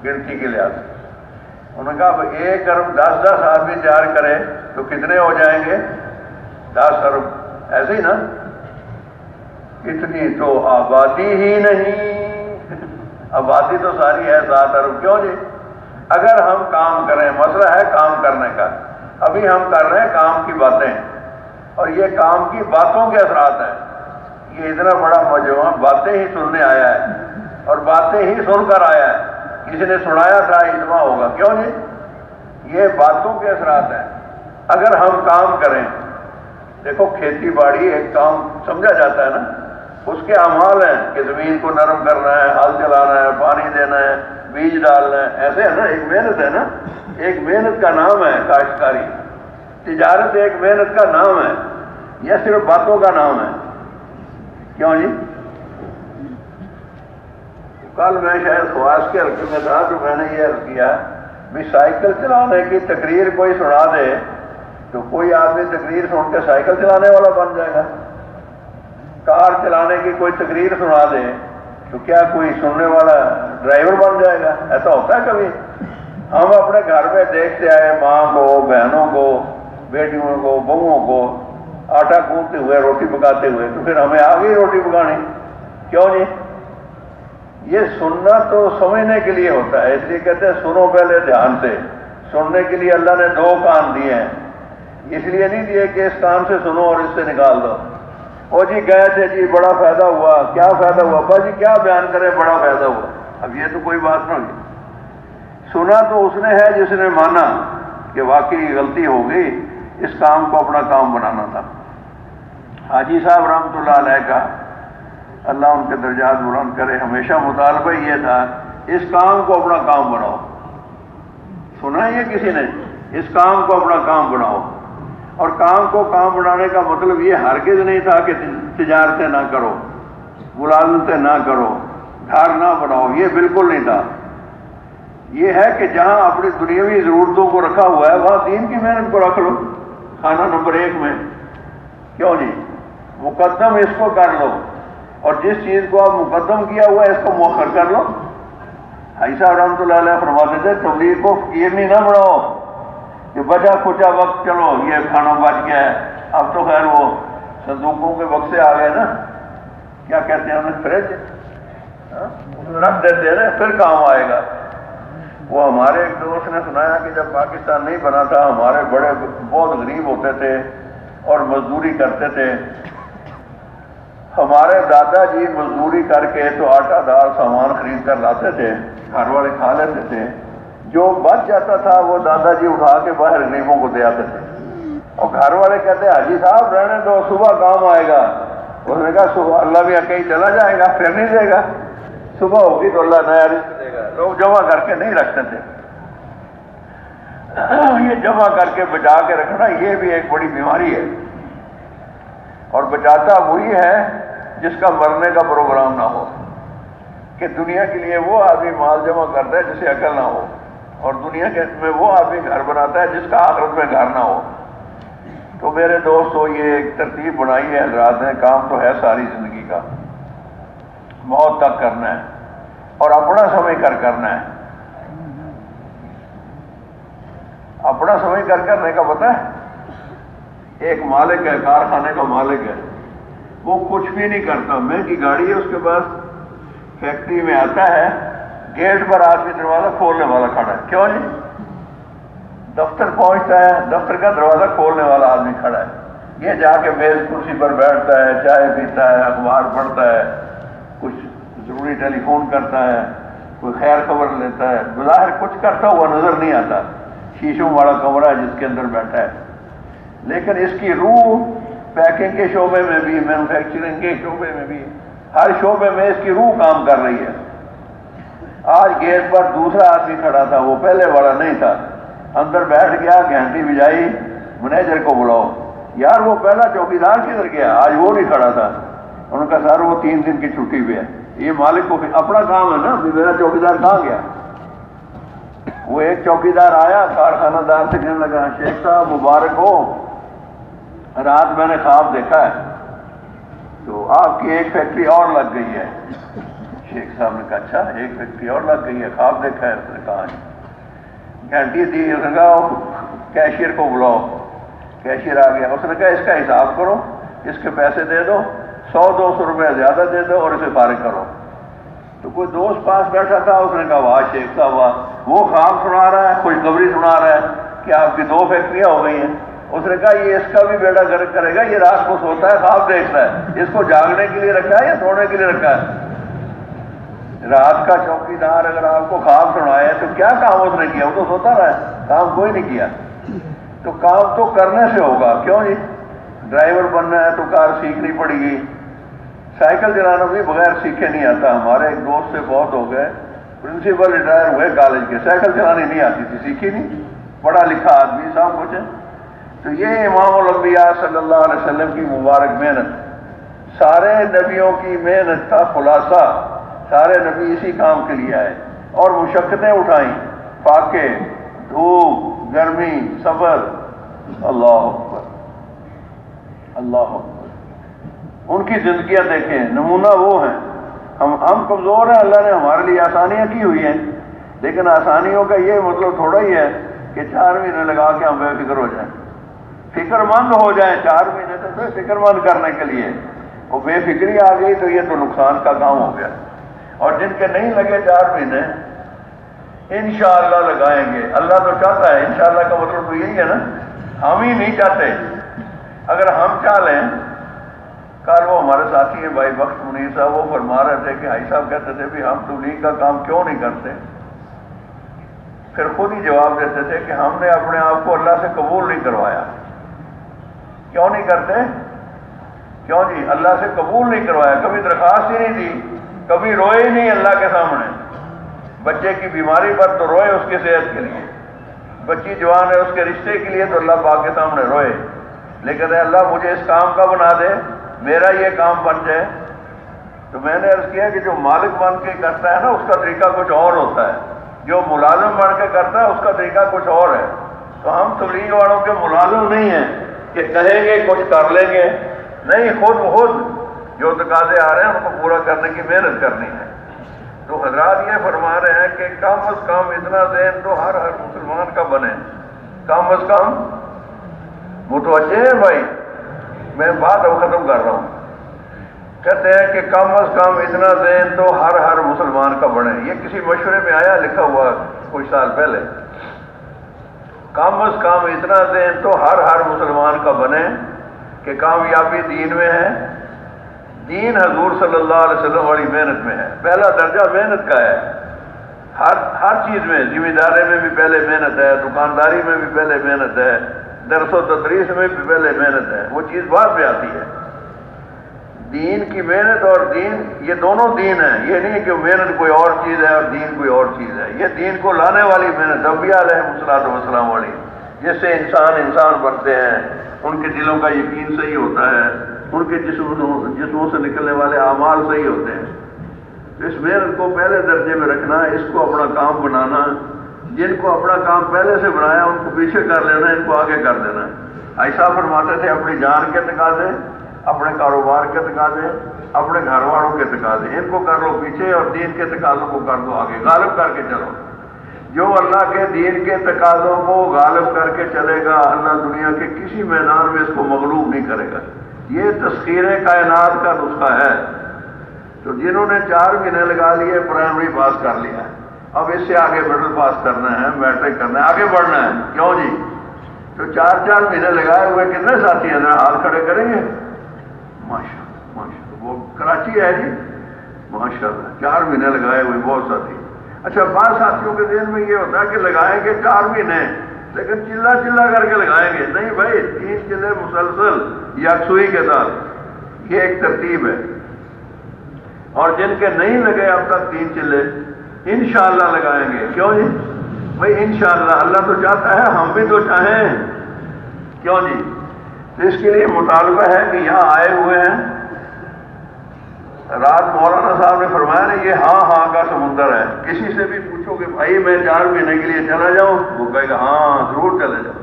گنتی کے لحاظ سے. انہوں نے کہا 1 ارب 10 آدمی تیار کرے تو کتنے ہو جائیں گے؟ 10 ارب. ایسے ہی نا, اتنی تو آبادی ہی نہیں. آبادی تو ساری ہے 7 ارب. کیوں جی؟ اگر ہم کام کریں, مسئلہ ہے کام کرنے کا. ابھی ہم کر رہے ہیں کام کی باتیں, اور یہ کام کی باتوں کے اثرات ہیں. یہ اتنا بڑا مجموعہ باتیں ہی سننے آیا ہے اور باتیں ہی سن کر آیا ہے. کسی نے سنایا تھا اجتماع ہوگا. کیوں جی؟ یہ باتوں کے اثرات ہیں. اگر ہم کام کریں, دیکھو کھیتی باڑی ایک کام سمجھا جاتا ہے نا, اس کے اعمال ہیں کہ زمین کو نرم کرنا ہے, ہل چلانا ہے, پانی دینا ہے, بیج ڈالنا ہے. ایسے ہے نا, ایک محنت ہے نا, ایک محنت کا نام ہے کاشتکاری. تجارت ایک محنت کا نام ہے, یہ صرف باتوں کا نام ہے. کیوں جی؟ کل میں شاید خواص کے حلقے میں تھا تو میں نے یہ عرض کیا بھی سائیکل چلانے کی تقریر کوئی سنا دے تو کوئی آدمی تقریر سن کے سائیکل چلانے والا بن جائے گا. کار چلانے کی کوئی تقریر سنا دے تو کیا کوئی سننے والا ڈرائیور بن جائے گا؟ ایسا ہوتا ہے کبھی؟ ہم اپنے گھر میں دیکھتے آئے ماں کو, بہنوں کو, بیٹیوں کو, بہوؤں کو آٹا گوندتے ہوئے, روٹی پکاتے ہوئے, تو پھر ہمیں آ گئی روٹی پکانی. کیوں جی؟ یہ سننا تو سمجھنے کے لیے ہوتا ہے, اس لیے کہتے ہیں سنو پہلے دھیان سے. سننے کے لیے اللہ نے 2 کان دیے ہیں, اس لیے نہیں دیے کہ اس کان سے سنو اور اس سے نکال دو. او جی گئے تھے جی بڑا فائدہ ہوا, کیا فائدہ ہوا؟ با جی کیا بیان کرے بڑا فائدہ ہوا. اب یہ تو کوئی بات نہ ہوئی. سنا تو اس نے ہے جس نے مانا کہ واقعی غلطی ہو گئی, اس کام کو اپنا کام بنانا تھا. حاجی صاحب رحمۃ اللہ علیہ کا, اللہ ان کے درجات بلند کرے, ہمیشہ مطالبہ یہ تھا اس کام کو اپنا کام بناؤ. سنا ہے یہ کسی نے؟ اس کام کو اپنا کام بناؤ. اور کام کو کام بنانے کا مطلب یہ ہرگز نہیں تھا کہ تجارتیں نہ کرو, ملازمتیں نہ کرو, گھر نہ بناؤ, یہ بالکل نہیں تھا. یہ ہے کہ جہاں اپنی دنیاوی ضرورتوں کو رکھا ہوا ہے وہاں دین کی محنت کو رکھ لو خانہ نمبر 1 میں. کیوں جی؟ مقدم اس کو کر لو, اور جس چیز کو آپ مقدم کیا ہوا ہے اس کو مؤخر کر لو. حاجی صاحب رحمۃ اللہ علیہ فرماتے تھے تبلیغ کو فقیر نہیں نہ بڑھاؤ کہ بچا کچا وقت چلو یہ کھانا بچ گیا ہے. اب تو خیر وہ صندوقوں کے بکسے آ گئے نا, کیا کہتے ہیں انہیں, فریج, رکھ دیتے ہیں نا, پھر کام آئے گا. وہ ہمارے ایک دوست نے سنایا کہ جب پاکستان نہیں بنا تھا ہمارے بڑے بہت غریب ہوتے تھے اور مزدوری کرتے تھے. ہمارے دادا جی مزدوری کر کے تو آٹا دال سامان خرید کر لاتے تھے, گھر والے کھا لیتے تھے. جو بچ جاتا تھا وہ دادا جی اٹھا کے باہر غریبوں کو دے آتے تھے. اور گھر والے کہتے حاجی صاحب رہنے دو صبح کام آئے گا. اس نے کہا صبح اللہ بھی کہیں چلا جائے گا پھر نہیں دے گا, صبح ہوگی تو اللہ نیا رزق دے گا. لوگ جمع کر کے نہیں رکھتے تھے. یہ جمع کر کے بچا کے رکھنا یہ بھی ایک بڑی بیماری ہے. اور بچاتا وہی ہے جس کا مرنے کا پروگرام نہ ہو, کہ دنیا کے لیے وہ آدمی مال جمع کرتا ہے جسے عقل نہ ہو, اور دنیا کے میں وہ آدمی گھر بناتا ہے جس کا آخرت میں گھر نہ ہو. تو میرے دوستو یہ ایک ترتیب بنائی ہے حضرات نے, کام تو ہے ساری زندگی کا, موت تک کرنا ہے اور اپنا سمجھ کر کرنا ہے. اپنا سمجھ کر کرنے کا پتہ ہے, ایک مالک ہے, کارخانے کا مالک ہے, وہ کچھ بھی نہیں کرتا, مہنگی گاڑی ہے اس کے پاس, فیکٹری میں آتا ہے, گیٹ پر آدمی دروازہ کھولنے والا کھڑا ہے, کیوں نہیں, دفتر پہنچتا ہے, دفتر کا دروازہ کھولنے والا آدمی کھڑا ہے, یہ جا کے میز کرسی پر بیٹھتا ہے, چائے پیتا ہے, اخبار پڑھتا ہے, کچھ ضروری ٹیلی فون کرتا ہے, کوئی خیر خبر لیتا ہے, بظاہر کچھ کرتا ہوا نظر نہیں آتا, شیشوں والا کمرہ ہے جس کے اندر بیٹھا ہے, لیکن اس کی روح پیکنگ کے شعبے میں بھی, مینوفیکچرنگ کے شعبے میں بھی, ہر شعبے میں اس کی روح کام کر رہی ہے. آج گیٹ پر دوسرا آدمی کھڑا تھا, وہ پہلے والا نہیں تھا, اندر بیٹھ گیا, گھنٹی بجائی, مینیجر کو بلاؤ. یار وہ پہلا چوکیدار کدھر گیا, آج وہ نہیں کھڑا تھا. انہوں نے کہا سر وہ 3 دن کی چھٹی پہ ہے. یہ مالک کو اپنا کام ہے نا, میرا چوکیدار کہاں گیا. وہ ایک چوکیدار آیا, کارخانہ دار سے کہنے لگا شیخ صاحب مبارک ہو, رات میں نے خواب دیکھا ہے تو آپ کی ایک فیکٹری اور لگ گئی ہے. شیخ صاحب نے کہا اچھا ایک فیکٹری اور لگ گئی ہے, خواب دیکھا ہے. اس نے کہا گھنٹی دی, اس نے کہا کیشیئر کو بلاؤ. کیشیئر آ گیا, اس نے کہا اس کا حساب کرو, اس کے پیسے دے دو, 100-200 روپے زیادہ دے دو اور اسے فارغ کرو. تو کوئی دوست پاس بیٹھا تھا, اس نے کہا واہ شیخ صاحب واہ, وہ خواب سنا رہا ہے, خوشخبری سنا رہا ہے کہ آپ کی 2 فیکٹریاں ہو گئی ہیں. اس نے کہا یہ اس کا بھی بیڑا گرک کرے گا, یہ رات کو سوتا ہے خواب دیکھتا ہے, اس کو جاگنے کے لیے رکھا ہے یا سونے کے لیے رکھا ہے. رات کا چوکیدار اگر آپ کو خواب سنائے تو کیا کام اس نے کیا, وہ تو سوتا رہا ہے, کام کوئی نہیں کیا. تو کام تو کرنے سے ہوگا, کیوں جی, ڈرائیور بننا ہے تو کار سیکھنی پڑے گی, سائیکل چلانا بھی بغیر سیکھے نہیں آتا. ہمارے ایک دوست سے بہت ہو گئے, پرنسپل ریٹائر ہوئے کالج کے, سائیکل چلانی نہیں آتی تھی, سیکھی نہیں, پڑھا لکھا آدمی سب کچھ ہے. تو یہ امام الانبیاء صلی اللہ علیہ وسلم کی مبارک محنت, سارے نبیوں کی محنت کا خلاصہ, سارے نبی اسی کام کے لیے آئے اور مشقتیں اٹھائیں, فاقے, دھوپ, گرمی, سفر. اللہ اکبر اللہ اکبر. ان کی زندگیاں دیکھیں, نمونہ وہ ہیں. ہم کمزور ہیں, اللہ نے ہمارے لیے آسانیاں کی ہوئی ہیں, لیکن آسانیوں کا یہ مطلب تھوڑا ہی ہے کہ 4 مہینے لگا کے ہم بے فکر ہو جائیں, فکر مند ہو جائیں. 4 مہینے تو بے فکر مند کرنے کے لیے, وہ بے فکری آ گئی تو یہ تو نقصان کا کام ہو گیا. اور جن کے نہیں لگے 4 مہینے انشاءاللہ لگائیں گے. اللہ تو چاہتا ہے, انشاءاللہ کا مطلب تو یہی ہے نا, ہم ہی نہیں چاہتے. اگر ہم چاہ لیں, کل وہ ہمارے ساتھی ہیں بھائی بخش منیر صاحب, وہ فرما رہے تھے کہ حاجی صاحب کہتے تھے بھی ہم تبلیغ کا کام کیوں نہیں کرتے. پھر خود ہی جواب دیتے تھے کہ ہم نے اپنے آپ کو اللہ سے قبول نہیں کروایا. کیوں نہیں کرتے, کیوں جی, اللہ سے قبول نہیں کروایا, کبھی درخواست ہی نہیں دی, کبھی روئے ہی نہیں اللہ کے سامنے. بچے کی بیماری پر تو روئے اس کی صحت کے لیے, بچی جوان ہے اس کے رشتے کے لیے تو اللہ پاک کے سامنے روئے, لیکن اے اللہ مجھے اس کام کا بنا دے, میرا یہ کام بن جائے. تو میں نے عرض کیا کہ جو مالک بن کے کرتا ہے نا اس کا طریقہ کچھ اور ہوتا ہے, جو ملازم بن کے کرتا ہے اس کا طریقہ کچھ اور ہے. تو ہم تبلیغ والوں کے ملازم نہیں ہیں کہ کہیں گے کچھ کر لیں گے, نہیں, خود جو تقاضے آ رہے ہیں ان کو پورا کرنے کی محنت کرنی ہے. تو حضرات یہ فرما رہے ہیں کہ کم از کم اتنا ذہن تو ہر مسلمان کا بنے، کم از کم متوجہ ہے بھائی، میں بات اب ختم کر رہا ہوں. کہتے ہیں کہ کم از کم اتنا ذہن تو ہر مسلمان کا بنے. یہ کسی مشورے میں آیا لکھا ہوا کچھ سال پہلے. کم از کم اتنا ذہن تو ہر مسلمان کا بنے کہ کامیابی دین میں ہے. دین حضور صلی اللہ علیہ وسلم والی محنت میں ہے. پہلا درجہ محنت کا ہے. ہر چیز میں، ذمہ داری میں بھی پہلے محنت ہے، دکانداری میں بھی پہلے محنت ہے، درس و تدریس میں بھی پہلے محنت ہے. وہ چیز بعد میں آتی ہے. دین کی محنت اور دین، یہ دونوں دین ہیں. یہ نہیں کہ محنت کوئی اور چیز ہے اور دین کوئی اور چیز ہے. یہ دین کو لانے والی محنت انبیاء علیہ الصلوۃ والسلام والی، جس سے انسان بنتے ہیں، ان کے دلوں کا یقین صحیح ہوتا ہے، ان کے جسموں سے نکلنے والے اعمال صحیح ہوتے ہیں. تو اس محنت کو پہلے درجے میں رکھنا، اس کو اپنا کام بنانا. جن کو اپنا کام پہلے سے بنایا ان کو پیچھے کر لینا، ان کو آگے کر دینا. ایسا فرماتے تھے اپنی جان کے تقاضے، اپنے کاروبار کے تقاضے، اپنے گھر والوں کے تقاضے، ان کو کر لو پیچھے اور دین کے تقاضوں کو کر دو آگے. غالب کر کے چلو. جو اللہ کے دین کے تقاضوں کو غالب کر کے چلے گا، اللہ دنیا کے کسی میدان میں اس کو مغلوب نہیں کرے گا. یہ تسخیر کائنات کا نسخہ ہے. تو جنہوں نے 4 مہینے لگا لیے پرائمری پاس کر لیا ہے، اب اس سے آگے مڈل پاس کرنا ہے، میٹرک کرنا ہے، آگے بڑھنا ہے. کیوں جی؟ تو 4 مہینے لگائے ہوئے کتنے ساتھی ہیں؟ ذرا ہاتھ کھڑے کریں گے. ماشاء اللہ، وہ کراچی ہے جی، ماشاء اللہ 4 مہینے لگائے ہوئے بہت ساتھی. اچھا، بعض ساتھیوں کے ذہن میں یہ ہوتا ہے کہ لگائیں گے 4 مہینے لیکن چلا کر کے لگائیں گے. نہیں بھائی، 3 چلے مسلسل یکسوئی کے ساتھ، یہ ایک ترتیب ہے. اور جن کے نہیں لگے اب تک 3 چلے، انشاءاللہ لگائیں گے. کیوں جی؟ بھائی انشاءاللہ اللہ تو چاہتا ہے، ہم بھی تو چاہیں. کیوں جی؟ تو اس کے لیے مطالبہ ہے کہ یہاں آئے ہوئے ہیں. رات مولانا صاحب نے فرمایا نا، یہ ہاں کا سمندر ہے. کسی سے بھی پوچھو کہ بھائی میں 4 مہینے کے لیے چلا جاؤں، وہ کہے گا ہاں ضرور چلے جاؤ.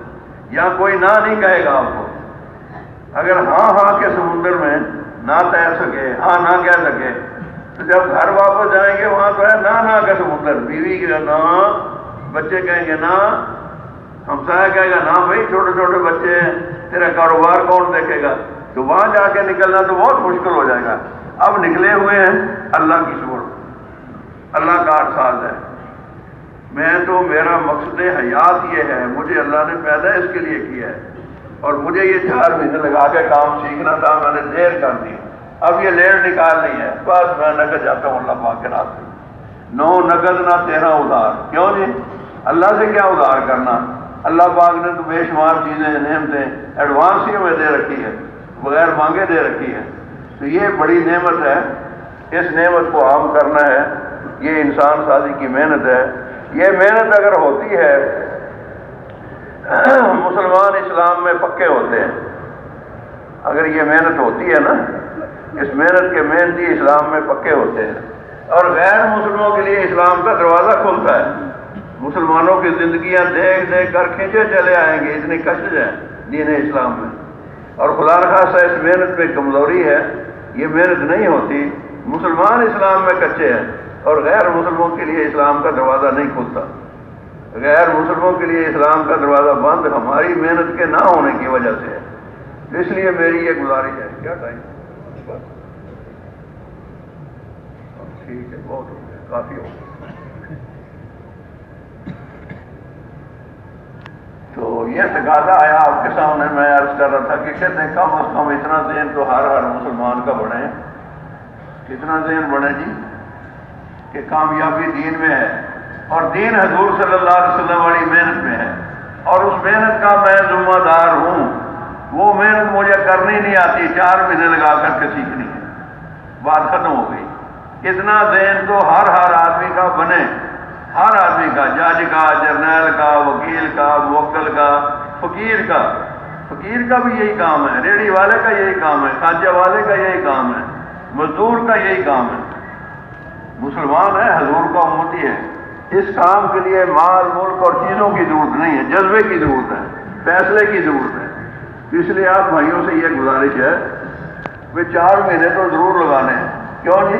یا کوئی نہ نہیں کہے گا آپ کو. اگر ہاں کے سمندر میں نہ تیر سکے، ہاں نہ کہہ سکے، تو جب گھر واپس جائیں گے وہاں تو ہے نہ کا سمندر. بیوی کے نہ، بچے کہیں گے نہ، ہمسایہ کہے گا نہ بھائی چھوٹے بچے ہیں، تیرا کاروبار کون دیکھے گا. تو وہاں جا کے نکلنا تو بہت مشکل ہو جائے گا. اب نکلے ہوئے ہیں اللہ کی شکر، اللہ کا احساس ہے. میرا مقصد حیات یہ ہے، مجھے اللہ نے پیدا اس کے لیے کیا ہے، اور مجھے یہ 4 مہینے لگا کے کام سیکھنا تھا. میں نے دیر کر دی. اب یہ لیر نکالنی ہے. بس میں نقد جاتا ہوں اللہ پاک کے راستے. نو نقد نہ تیرا ادھار. کیوں جی؟ اللہ سے کیا ادھار کرنا؟ اللہ پاک نے تو بے شمار چیزیں، نعمتیں ایڈوانس ہی ہمیں دے رکھی ہے، بغیر مانگے دے رکھی ہے. تو یہ بڑی نعمت ہے. اس نعمت کو عام کرنا ہے. یہ انسان سازی کی محنت ہے. یہ محنت اگر ہوتی ہے، مسلمان اسلام میں پکے ہوتے ہیں. اگر یہ محنت ہوتی ہے نا، اس محنت کے محنتی اسلام میں پکے ہوتے ہیں. اور غیر مسلموں کے لیے اسلام کا دروازہ کھلتا ہے. مسلمانوں کی زندگیاں دیکھ کر کھینچے چلے آئیں گے. اتنی کشش ہے دین اسلام میں. اور خدا نخواستہ اس محنت میں کمزوری ہے. یہ محنت نہیں ہوتی. مسلمان اسلام میں کچے ہیں اور غیر مسلموں کے لیے اسلام کا دروازہ نہیں کھلتا. غیر مسلموں کے لیے اسلام کا دروازہ بند ہماری محنت کے نہ ہونے کی وجہ سے ہے. اس لیے میری یہ گزارش ہے. کیا ٹائم؟ ٹھیک ہے، بہت ہو گیا، کافی ہو گیا. تو یہ تقاضا آیا آپ کے سامنے. میں عرض کر رہا تھا کہ کہتے ہیں کم از کم اتنا ذہن تو ہر مسلمان کا بنے. کتنا ذہن بنے جی؟ کہ کامیابی دین میں ہے، اور دین حضور صلی اللہ علیہ وسلم والی محنت میں ہے، اور اس محنت کا میں ذمہ دار ہوں. وہ محنت مجھے کرنی نہیں آتی، 4 مہینے لگا کر کے سیکھنی ہے. بات ختم ہو گئی. اتنا ذہن تو ہر آدمی کا بنے. ہر آدمی کا، جج کا، جرنیل کا، وکیل کا، موکل کا، فقیر کا. فقیر کا بھی یہی کام ہے، ریڑھی والے کا یہی کام ہے، کھانچے والے کا یہی کام ہے، مزدور کا یہی کام ہے. مسلمان ہے، حضور کا امتی ہے. اس کام کے لیے مال، ملک اور چیزوں کی ضرورت نہیں ہے، جذبے کی ضرورت ہے، فیصلے کی ضرورت ہے. اس لیے آپ بھائیوں سے یہ گزارش ہے کہ 4 مہینے تو ضرور لگانے ہیں. کیوں جی؟